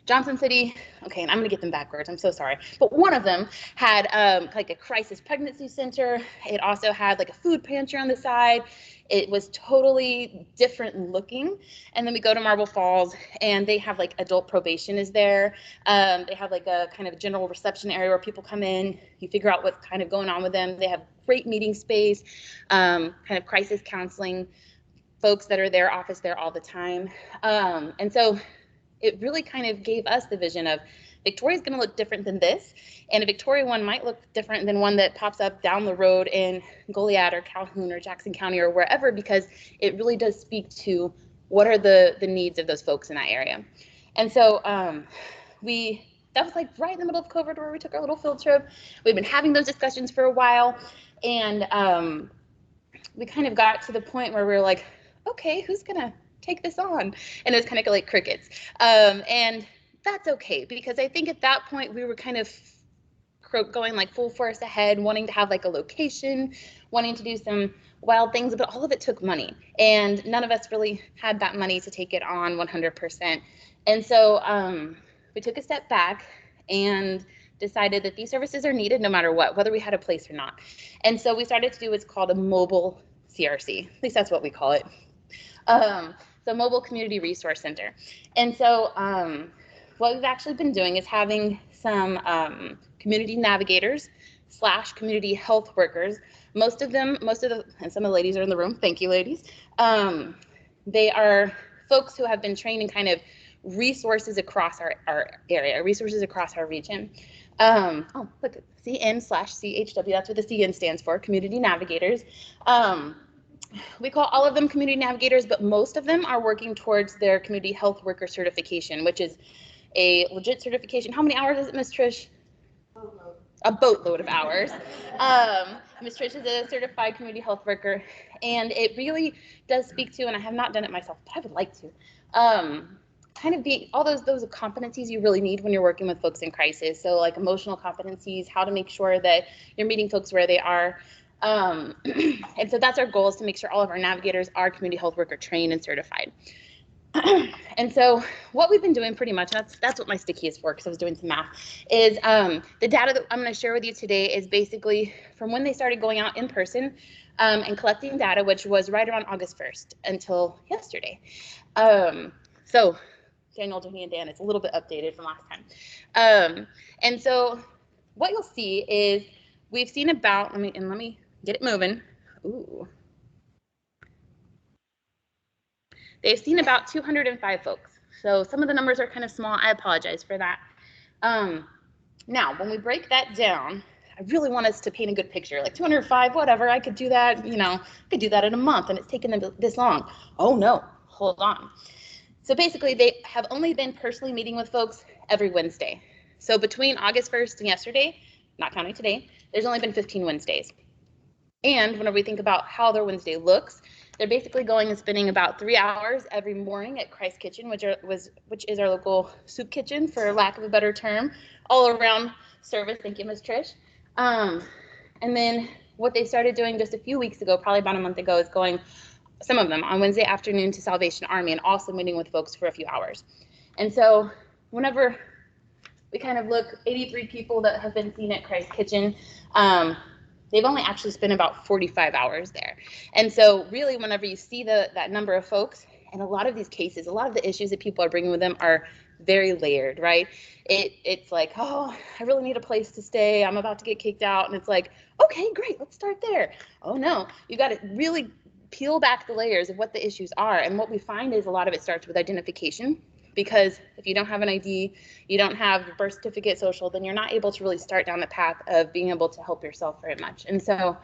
Johnson City, okay, and I'm gonna get them backwards, I'm so sorry. But one of them had like a crisis pregnancy center. It also had like a food pantry on the side. It was totally different looking. And then we go to Marble Falls and they have like adult probation is there. They have like a kind of general reception area where people come in, you figure out what's kind of going on with them. They have great meeting space, kind of crisis counseling, folks that are their office there all the time. And so it really kind of gave us the vision of Victoria's going to look different than this, and a Victoria one might look different than one that pops up down the road in Goliad or Calhoun or Jackson County or wherever, because it really does speak to what are the needs of those folks in that area. And so that was like right in the middle of COVID where we took our little field trip. We've been having those discussions for a while, and we kind of got to the point where we were like, okay, who's gonna take this on? And it was kind of like crickets. And that's okay, because I think at that point we were kind of going like full force ahead, wanting to have like a location, wanting to do some wild things, but all of it took money. And none of us really had that money to take it on 100%. And so we took a step back and decided that these services are needed no matter what, whether we had a place or not. And so we started to do what's called a mobile CRC. At least that's what we call it. So Mobile Community Resource Center. And so what we've actually been doing is having some community navigators / community health workers. Most of them, and some of the ladies are in the room. Thank you, ladies. They are folks who have been trained in kind of resources across our area, resources across our region. Oh, look, CN/CHW, that's what the CN stands for, Community Navigators. We call all of them community navigators, but most of them are working towards their community health worker certification, which is a legit certification. How many hours is it, Ms. Trish? A boatload of hours. Ms. Trish is a certified community health worker, and it really does speak to, and I have not done it myself, but I would like to, kind of be all those competencies you really need when you're working with folks in crisis. So like emotional competencies, how to make sure that you're meeting folks where they are. And so that's our goal, is to make sure all of our navigators are community health worker trained and certified. And so what we've been doing pretty much, that's what my sticky is for, because I was doing some math, is the data that I'm going to share with you today is basically from when they started going out in person and collecting data, which was right around August 1st until yesterday. So Daniel, Jenny, and Dan, it's a little bit updated from last time. And so what you'll see is we've seen about, let me get it moving. Ooh. They've seen about 205 folks. So some of the numbers are kind of small. I apologize for that. Now, when we break that down, I really want us to paint a good picture. Like 205, whatever, I could do that, I could do that in a month, and it's taken them this long. Oh no, hold on. So basically, they have only been personally meeting with folks every Wednesday. So between August 1st and yesterday, not counting today, there's only been 15 Wednesdays. And whenever we think about how their Wednesday looks, they're basically going and spending about 3 hours every morning at Christ Kitchen, which is our local soup kitchen, for lack of a better term, all around service. Thank you, Ms. Trish. And then what they started doing just a few weeks ago, probably about a month ago, is going, some of them, on Wednesday afternoon to Salvation Army, and also meeting with folks for a few hours. And so whenever we kind of look, 83 people that have been seen at Christ Kitchen, they've only actually spent about 45 hours there. And so really, whenever you see that number of folks, and a lot of these cases, a lot of the issues that people are bringing with them are very layered, right? It's like, oh, I really need a place to stay. I'm about to get kicked out. And it's like, okay, great, let's start there. Oh no, you got to really peel back the layers of what the issues are. And what we find is a lot of it starts with identification, because if you don't have an ID, you don't have your birth certificate, social, then you're not able to really start down the path of being able to help yourself very much. And so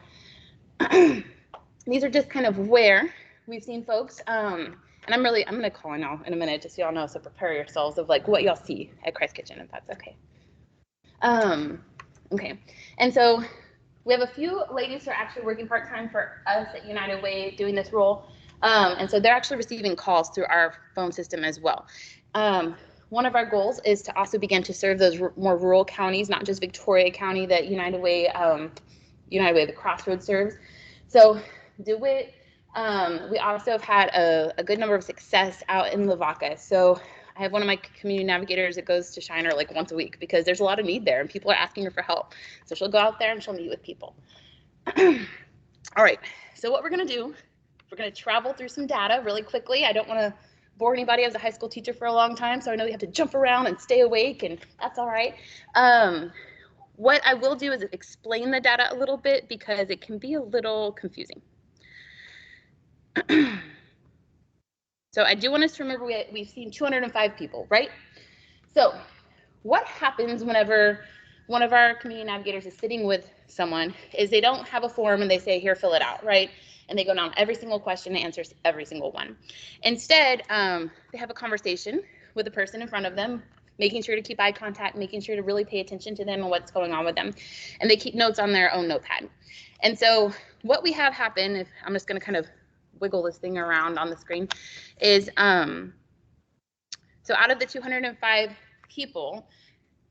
these are just kind of where we've seen folks. And I'm going to call now in a minute, just so y'all know, so prepare yourselves of like what y'all see at Christ Kitchen, if that's okay. Okay, and so we have a few ladies who are actually working part-time for us at United Way doing this role. And so they're actually receiving calls through our phone system as well. One of our goals is to also begin to serve those more rural counties, not just Victoria County that United Way, the Crossroads serves. So DeWitt, we also have had a good number of success out in Lavaca. So I have one of my community navigators that goes to Shiner like once a week, because there's a lot of need there and people are asking her for help. So she'll go out there and she'll meet with people. All right, so what we're gonna do, we're gonna travel through some data really quickly. I don't wanna bore anybody. I was a high school teacher for a long time, so I know you have to jump around and stay awake, and that's all right. What I will do is explain the data a little bit, because it can be a little confusing. So I do want us to remember we've seen 205 people, right? So what happens whenever one of our community navigators is sitting with someone is they don't have a form and they say, here, fill it out, right? And they go down every single question and answers every single one. Instead, they have a conversation with the person in front of them, making sure to keep eye contact, making sure to really pay attention to them and what's going on with them. And they keep notes on their own notepad. And so what we have happen, if I'm just going to kind of wiggle this thing around on the screen, is so out of the 205 people,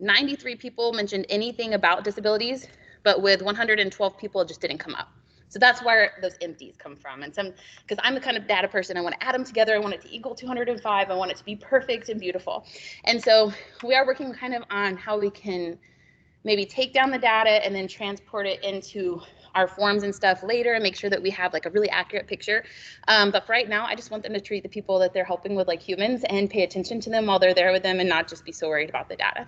93 people mentioned anything about disabilities, but with 112 people, it just didn't come up. So that's where those empties come from. And some, because I'm the kind of data person, I want to add them together. I want it to equal 205. I want it to be perfect and beautiful. And so we are working kind of on how we can maybe take down the data and then transport it into our forms and stuff later and make sure that we have like a really accurate picture. But for right now, I just want them to treat the people that they're helping with like humans and pay attention to them while they're there with them and not just be so worried about the data.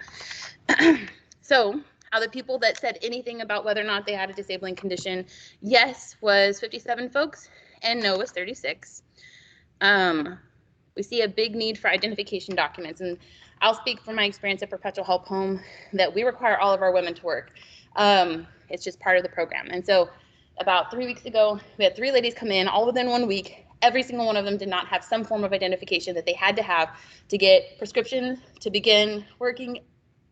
So out of the people that said anything about whether or not they had a disabling condition, yes was 57 folks and no was 36. We see a big need for identification documents, and I'll speak from my experience at Perpetual Help Home that we require all of our women to work. It's just part of the program. And so about 3 weeks ago, we had 3 ladies come in all within 1 week. Every single one of them did not have some form of identification that they had to have to get prescriptions, to begin working,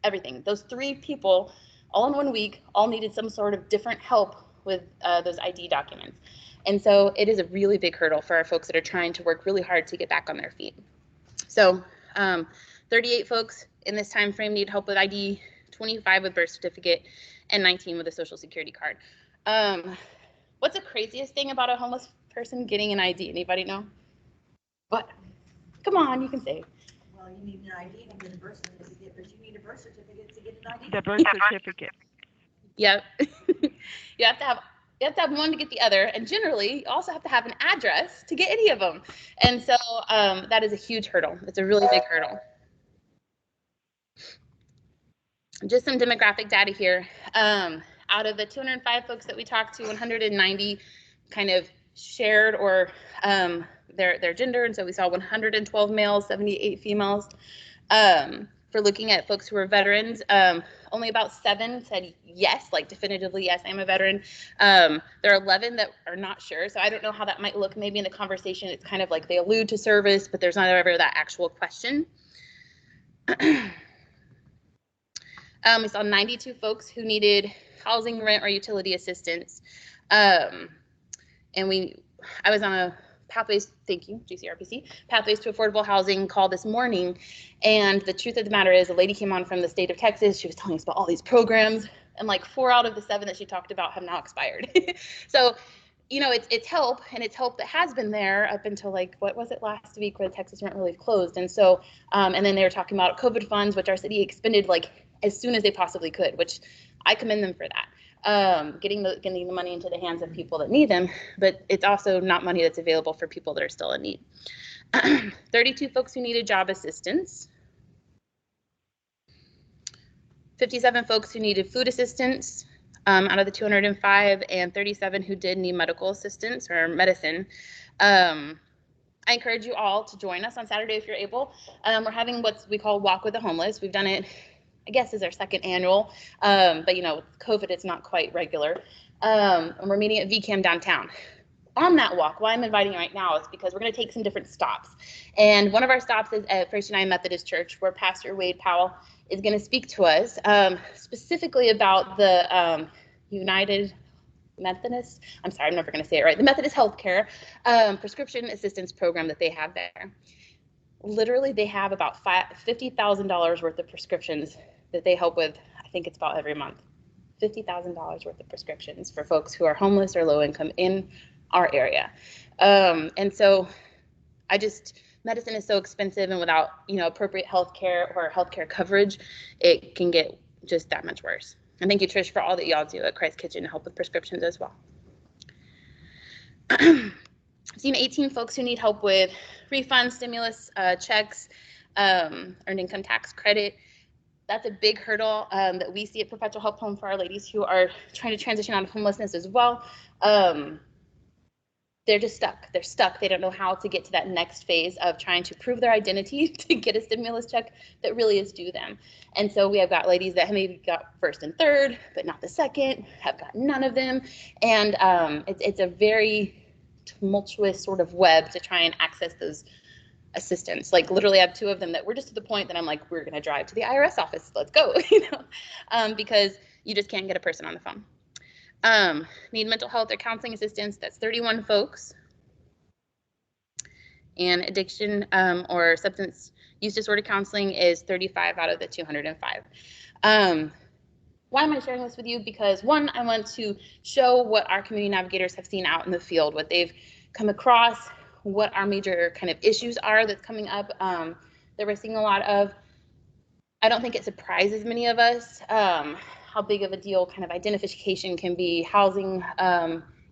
everything. Those 3 people, all in 1 week, all needed some sort of different help with those ID documents. And so it is a really big hurdle for our folks that are trying to work really hard to get back on their feet. So 38 folks in this time frame need help with ID, 25 with birth certificate, and 19 with a social security card. What's the craziest thing about a homeless person getting an ID? Anybody know? What? Come on, you can say. Well, you need an ID to get a birth certificate, but you need a birth certificate to get an ID. The birth certificate. Yep. You have to have one to get the other, and generally you also have to have an address to get any of them. And so that is a huge hurdle. It's a really big hurdle. Just some demographic data here. Out of the 205 folks that we talked to, 190 kind of shared or their gender, and so we saw 112 males, 78 females. For looking at folks who are veterans, only about 7 said yes, like definitively yes, I'm a veteran. There are 11 that are not sure, so I don't know how that might look. Maybe in the conversation it's kind of like they allude to service, but there's not ever that actual question. We saw 92 folks who needed housing, rent, or utility assistance. And I was on a Pathways, thank you, GCRPC, Pathways to Affordable Housing call this morning. And the truth of the matter is a lady came on from the state of Texas. She was telling us about all these programs, and like 4 out of the 7 that she talked about have now expired. So, you know, it's help, and it's help that has been there up until like, what was it, last week where the Texas rent relief closed. And so, and then they were talking about COVID funds, which our city expended like as soon as they possibly could, which I commend them for that. Getting the money into the hands of people that need them, but it's also not money that's available for people that are still in need. 32 folks who needed job assistance. 57 folks who needed food assistance out of the 205, and 37 who did need medical assistance or medicine. I encourage you all to join us on Saturday if you're able. We're having what we call Walk with the Homeless. We've done it, I guess, is our 2nd annual, but you know, with COVID, it's not quite regular. And we're meeting at VCAM downtown. On that walk, why I'm inviting you right now is because we're going to take some different stops. And one of our stops is at First United Methodist Church, where Pastor Wade Powell is going to speak to us specifically about the United Methodist, I'm sorry, I'm never going to say it right, the Methodist Healthcare prescription assistance program that they have there. Literally, they have about $50,000 worth of prescriptions that they help with. I think it's about every month. $50,000 worth of prescriptions for folks who are homeless or low income in our area. And so medicine is so expensive, and without, you know, appropriate health care or healthcare coverage, it can get just that much worse. And thank you, Trish, for all that y'all do at Christ Kitchen to help with prescriptions as well. I've seen 18 folks who need help with refunds, stimulus checks, earned income tax credit. That's a big hurdle that we see at Perpetual Help Home for our ladies who are trying to transition out of homelessness as well. they're just stuck. They're stuck. They don't know how to get to that next phase of trying to prove their identity to get a stimulus check that really is due them. And so we have got ladies that have maybe got first and third, but not the second, have got none of them. And it's a very tumultuous sort of web to try and access those assistance. Like literally I have two of them that we're just to the point that I'm like, we're going to drive to the IRS office. Let's go, because you just can't get a person on the phone. Need mental health or counseling assistance. That's 31 folks. And addiction or substance use disorder counseling is 35 out of the 205. Why am I sharing this with you? Because one, I want to show what our community navigators have seen out in the field, what they've come across, what our major kind of issues are that's coming up that we're seeing a lot of. I don't think it surprises many of us how big of a deal kind of identification can be, housing,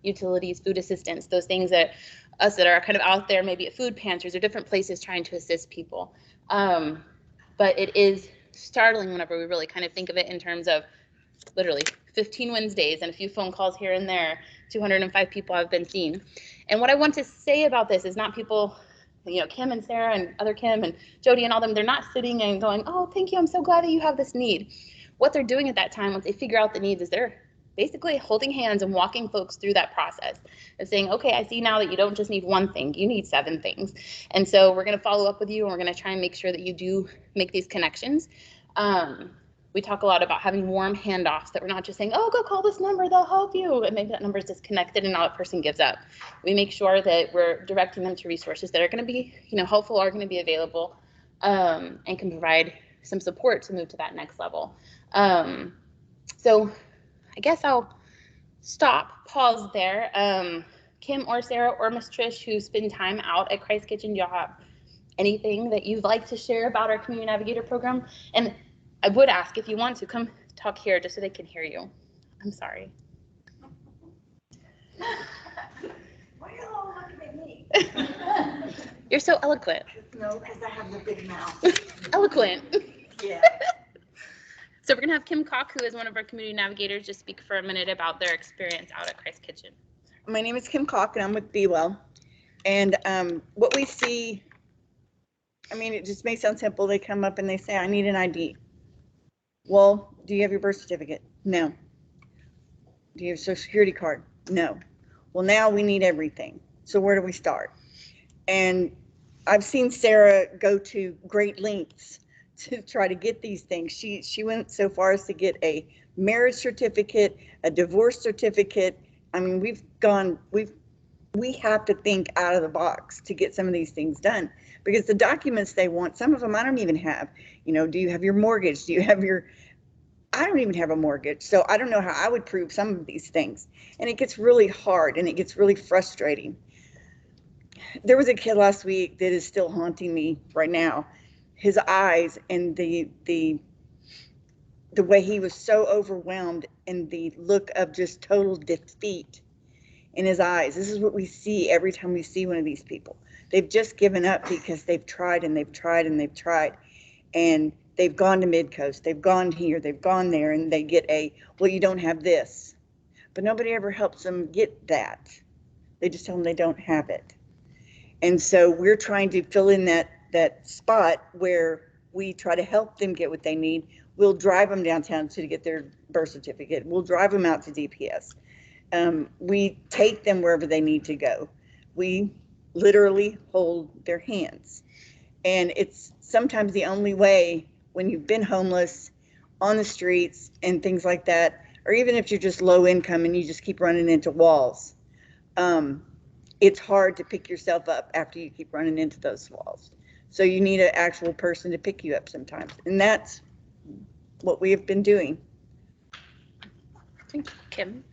utilities, food assistance, those things that us that are kind of out there, maybe at food pantries or different places trying to assist people. But it is startling whenever we really kind of think of it in terms of literally 15 Wednesdays and a few phone calls here and there, 205 people have been seen. And what I want to say about this is not people, Kim and Sarah and other Kim and Jody and all them, they're not sitting and going, oh, thank you, I'm so glad that you have this need. What they're doing at that time, once they figure out the needs, is they're basically holding hands and walking folks through that process and saying, okay, I see now that you don't just need one thing, you need 7 things. And so we're going to follow up with you and we're going to try and make sure that you do make these connections. We talk a lot about having warm handoffs, that we're not just saying, oh, go call this number, they'll help you. And maybe that number is disconnected and now that person gives up. We make sure that we're directing them to resources that are going to be, helpful, are going to be available, and can provide some support to move to that next level. So I guess I'll pause there. Kim or Sarah or Miss Trish, who spend time out at Christ Kitchen, do y'all have anything that you'd like to share about our Community Navigator program? And I would ask, if you want to, come talk here just so they can hear you. I'm sorry. Why are you all looking at me? You're so eloquent. No, because I have the big mouth. Eloquent. Yeah. So we're going to have Kim Cock, who is one of our community navigators, just speak for a minute about their experience out at Christ Kitchen. My name is Kim Cock, and I'm with Be Well. And what we see, it just may sound simple. They come up and they say, I need an ID. Well, do you have your birth certificate? No. Do you have a social security card? No. Well, now we need everything. So where do we start? And I've seen Sarah go to great lengths to try to get these things. She went so far as to get a marriage certificate, a divorce certificate. We have to think out of the box to get some of these things done, because the documents they want, some of them I don't even have. Do you have your mortgage? I don't even have a mortgage. So I don't know how I would prove some of these things. And it gets really hard and it gets really frustrating. There was a kid last week that is still haunting me right now. His eyes and the way he was so overwhelmed and the look of just total defeat in his eyes. This is what we see every time we see one of these people. They've just given up because they've tried and they've tried and they've tried. And they've gone to Midcoast, they've gone here, they've gone there, and they get well, you don't have this. But nobody ever helps them get that. They just tell them they don't have it. And so we're trying to fill in that spot where we try to help them get what they need. We'll drive them downtown to get their birth certificate. We'll drive them out to DPS. We take them wherever they need to go. We literally hold their hands. And it's sometimes the only way when you've been homeless, on the streets and things like that, or even if you're just low income and you just keep running into walls. It's hard to pick yourself up after you keep running into those walls. So you need an actual person to pick you up sometimes. And that's what we have been doing. Thank you, Kim.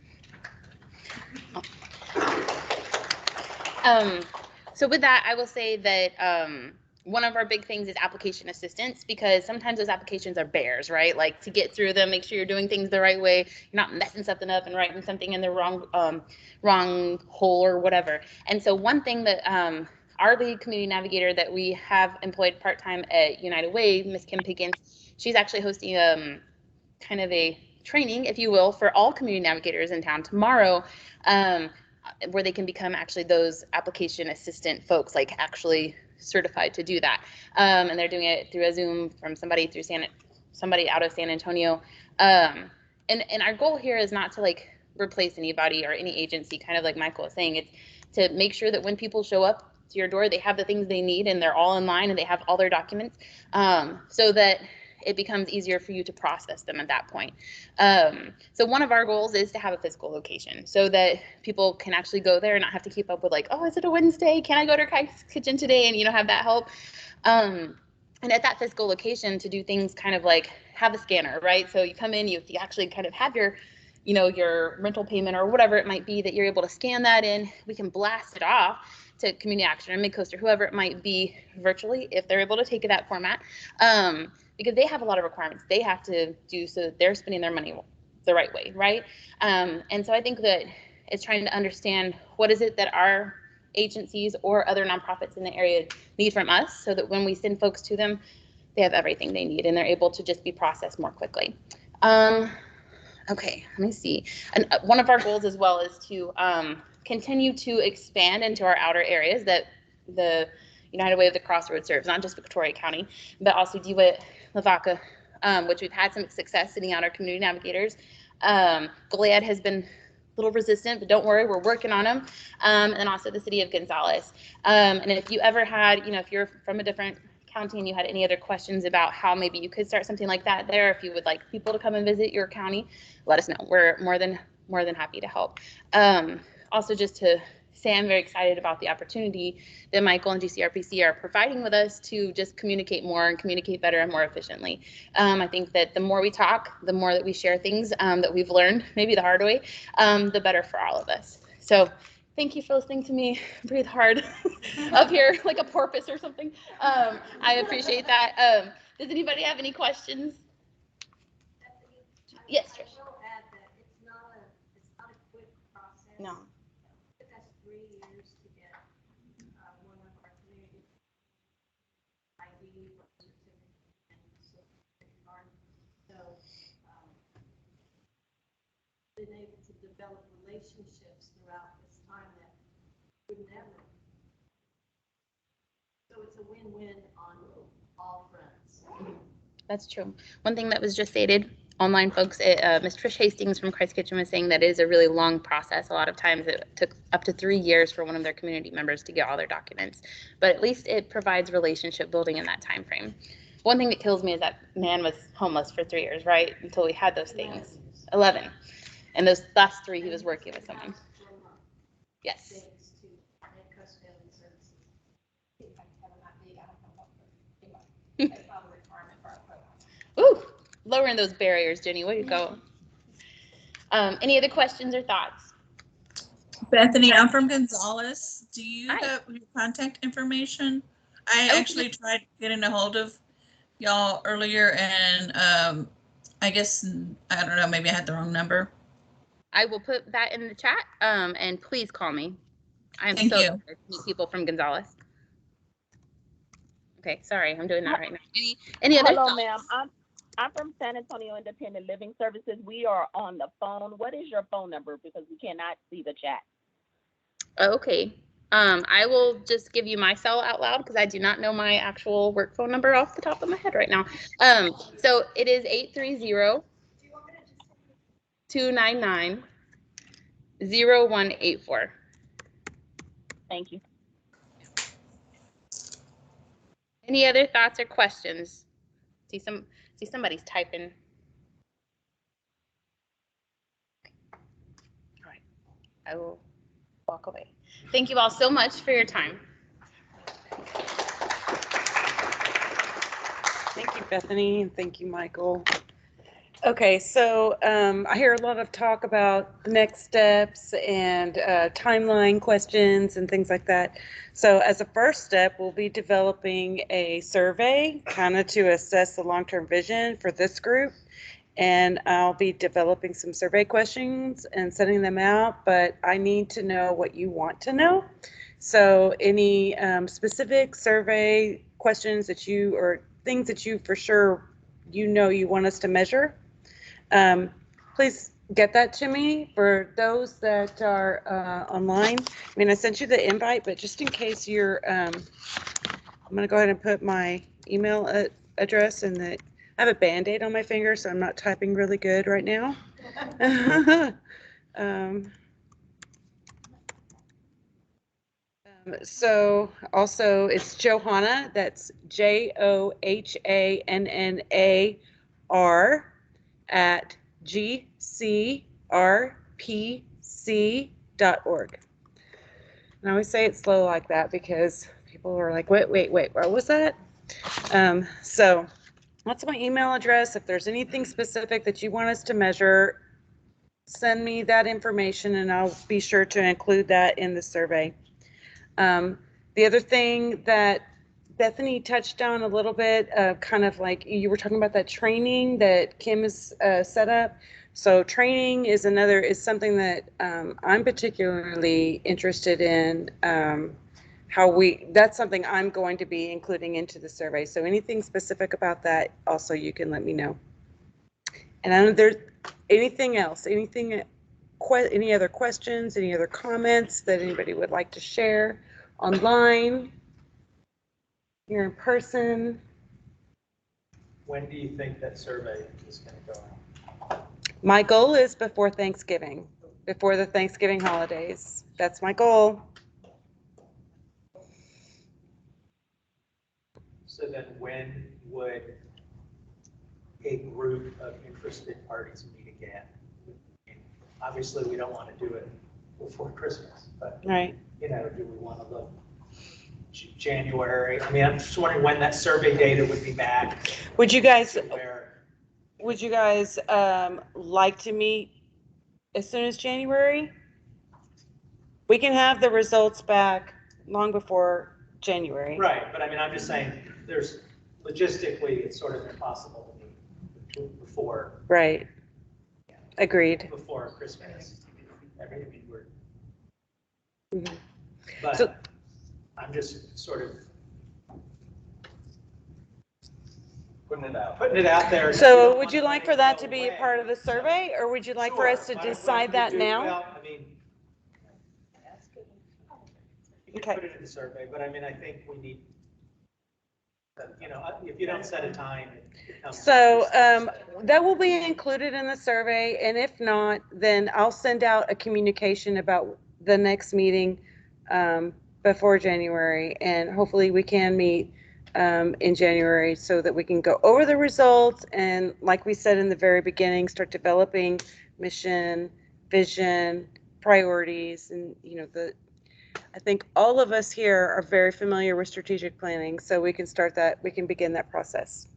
So with that, I will say that one of our big things is application assistance, because sometimes those applications are bears, right? Like to get through them, make sure you're doing things the right way, you're not messing something up and writing something in the wrong hole or whatever. And so one thing that our lead community navigator that we have employed part-time at United Way, Miss Kim Pickens, she's actually hosting kind of a training, if you will, for all community navigators in town tomorrow, where they can become actually those application assistant folks, like actually certified to do that. And they're doing it through a Zoom from somebody out of San Antonio. And our goal here is not to like replace anybody or any agency, kind of like Michael was saying. It's to make sure that when people show up to your door, they have the things they need and they're all in line and they have all their documents, so that it becomes easier for you to process them at that point. So one of our goals is to have a physical location so that people can actually go there and not have to keep up with like, oh, is it a Wednesday? Can I go to Kai's Kitchen today? And have that help. And at that physical location to do things kind of like have a scanner, right? So you come in, you actually kind of have your, your rental payment or whatever it might be that you're able to scan that in. We can blast it off to Community Action or Midcoast or whoever it might be virtually if they're able to take that format. Because they have a lot of requirements they have to do so that they're spending their money the right way, right? And so I think that it's trying to understand what is it that our agencies or other nonprofits in the area need from us so that when we send folks to them, they have everything they need and they're able to just be processed more quickly. Okay, let me see. And one of our goals as well is to continue to expand into our outer areas that the United Way of the Crossroads serves, not just Victoria County, but also DeWitt, Lavaca, which we've had some success sending out our community navigators. Goliad has been a little resistant, but don't worry, we're working on them. And also the city of Gonzales. And if you ever had, if you're from a different county and you had any other questions about how maybe you could start something like that there, if you would like people to come and visit your county, let us know. We're more than happy to help. Also, just to say, I'm very excited about the opportunity that Michael and GCRPC are providing with us to just communicate more and communicate better and more efficiently. I think that the more we talk, the more that we share things that we've learned, maybe the hard way, the better for all of us. So thank you for listening to me breathe hard up here like a porpoise or something. I appreciate that. Does anybody have any questions? Yes, Trish. I will add that it's not a quick process. No. It took us 3 years to get one of our community ID birth certificate and social security card. So been able to develop relationships throughout this time that would never. So it's a win-win on all fronts. That's true. One thing that was just stated online, folks, Ms. Trish Hastings from Christ Kitchen was saying that it is a really long process. A lot of times it took up to 3 years for one of their community members to get all their documents, but at least it provides relationship building in that time frame. One thing that kills me is that man was homeless for 3 years, right? Until we had those things. 11. And those last 3, he was working with someone. Yes. Ooh, lowering those barriers, Jenny. Way to go. Any other questions or thoughts? Bethany, I'm from Gonzales. Do you Hi. have your contact information? I actually tried getting a hold of y'all earlier, and I guess, I don't know, maybe I had the wrong number. I will put that in the chat, and please call me. I'm Thank so you. excited to meet people from Gonzales. Okay, sorry, I'm doing that right now. Any other Hello, thoughts? ma'am. I'm from San Antonio Independent Living Services. We are on the phone. What is your phone number? Because we cannot see the chat. Okay. I will just give you my cell out loud because I do not know my actual work phone number off the top of my head right now. So it is 830-299-0184. Thank you. Any other thoughts or questions? See somebody's typing. All right, I will walk away. Thank you all so much for your time. Thank you, Bethany, and thank you, Michael. Okay, so I hear a lot of talk about the next steps and timeline questions and things like that. So as a first step, we'll be developing a survey kind of to assess the long-term vision for this group. And I'll be developing some survey questions and sending them out, but I need to know what you want to know. So any specific survey questions that you, or things that you for sure you want us to measure, please get that to me for those that are online. I mean, I sent you the invite, but just in case you're, I'm going to go ahead and put my email address in the, I have a Band-Aid on my finger, so I'm not typing really good right now. So also it's Johanna, that's JOHANNAR at gcrpc.org. And I always say it slow like that because people are like, wait, what was that? So that's my email address. If there's anything specific that you want us to measure, send me that information and I'll be sure to include that in the survey. The other thing that Bethany touched on a little bit, kind of like you were talking about that training that Kim has set up. So training is something that I'm particularly interested in. That's something I'm going to be including into the survey. So anything specific about that, also you can let me know. And I don't know if there's anything else, any other questions, any other comments that anybody would like to share online, here in person. When do you think that survey is going to go out? My goal is before Thanksgiving, before the Thanksgiving holidays. That's my goal. So then when would a group of interested parties meet again? Obviously, we don't want to do it before Christmas, but Right. do we want to look January? I mean, I'm just wondering when that survey data would be back. Would you guys Where like to meet as soon as January? We can have the results back long before January. Right, but I mean, I'm just saying, there's logistically, it's sort of impossible to meet before. Right. Agreed. Before Christmas. I mean, we're. Mhm. But So, I'm just sort of Putting it out. putting it out there. so would you like for that to be a part of the survey, or would you like for us to Sure. decide that now? Well, I mean, you can Okay. put it in the survey, but I mean, I think we need, if you don't set a time, it becomes. So that will be included in the survey, and if not, then I'll send out a communication about the next meeting before January, and hopefully we can meet in January so that we can go over the results and, like we said in the very beginning, start developing mission, vision, priorities, and I think all of us here are very familiar with strategic planning, so we can begin that process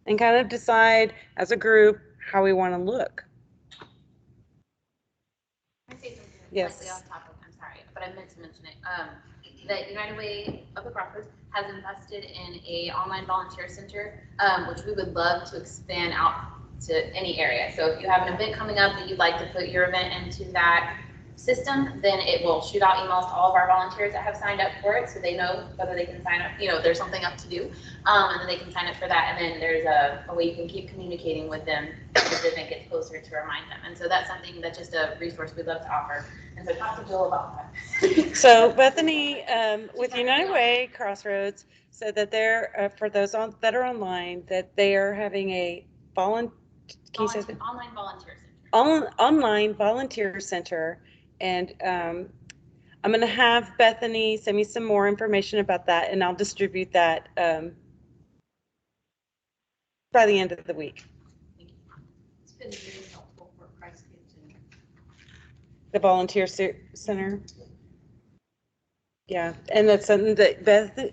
and kind of decide as a group how we want to look. Can I say something Yes. slightly off topic? I'm sorry, but I meant to mention it. The United Way of the Crawfords has invested in a online volunteer center, which we would love to expand out to any area. So if you have an event coming up that you'd like to put your event into that system, then it will shoot out emails to all of our volunteers that have signed up for it, so they know whether they can sign up, there's something up to do, and then they can sign up for that, and then there's a way you can keep communicating with them as the event gets closer to remind them. And so that's something that's just a resource we'd love to offer. And so talk to Jill about that. So Bethany, with United Way Crossroads, said that they're, for those that are online, that they are having a online volunteer center. Online volunteer center. And I'm going to have Bethany send me some more information about that, and I'll distribute that by the end of the week. It's been really helpful for Crescent and The volunteer center. Yeah, and that's something that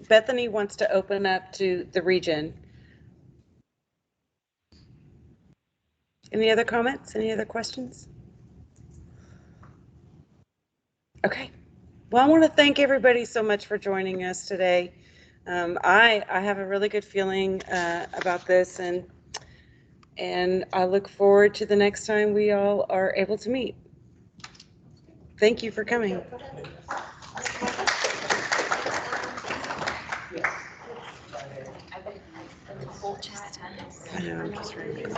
Bethany wants to open up to the region. Any other comments? Any other questions? Okay. Well, I want to thank everybody so much for joining us today. I have a really good feeling about this, and I look forward to the next time we all are able to meet. Thank you for coming. I know, I'm just reading.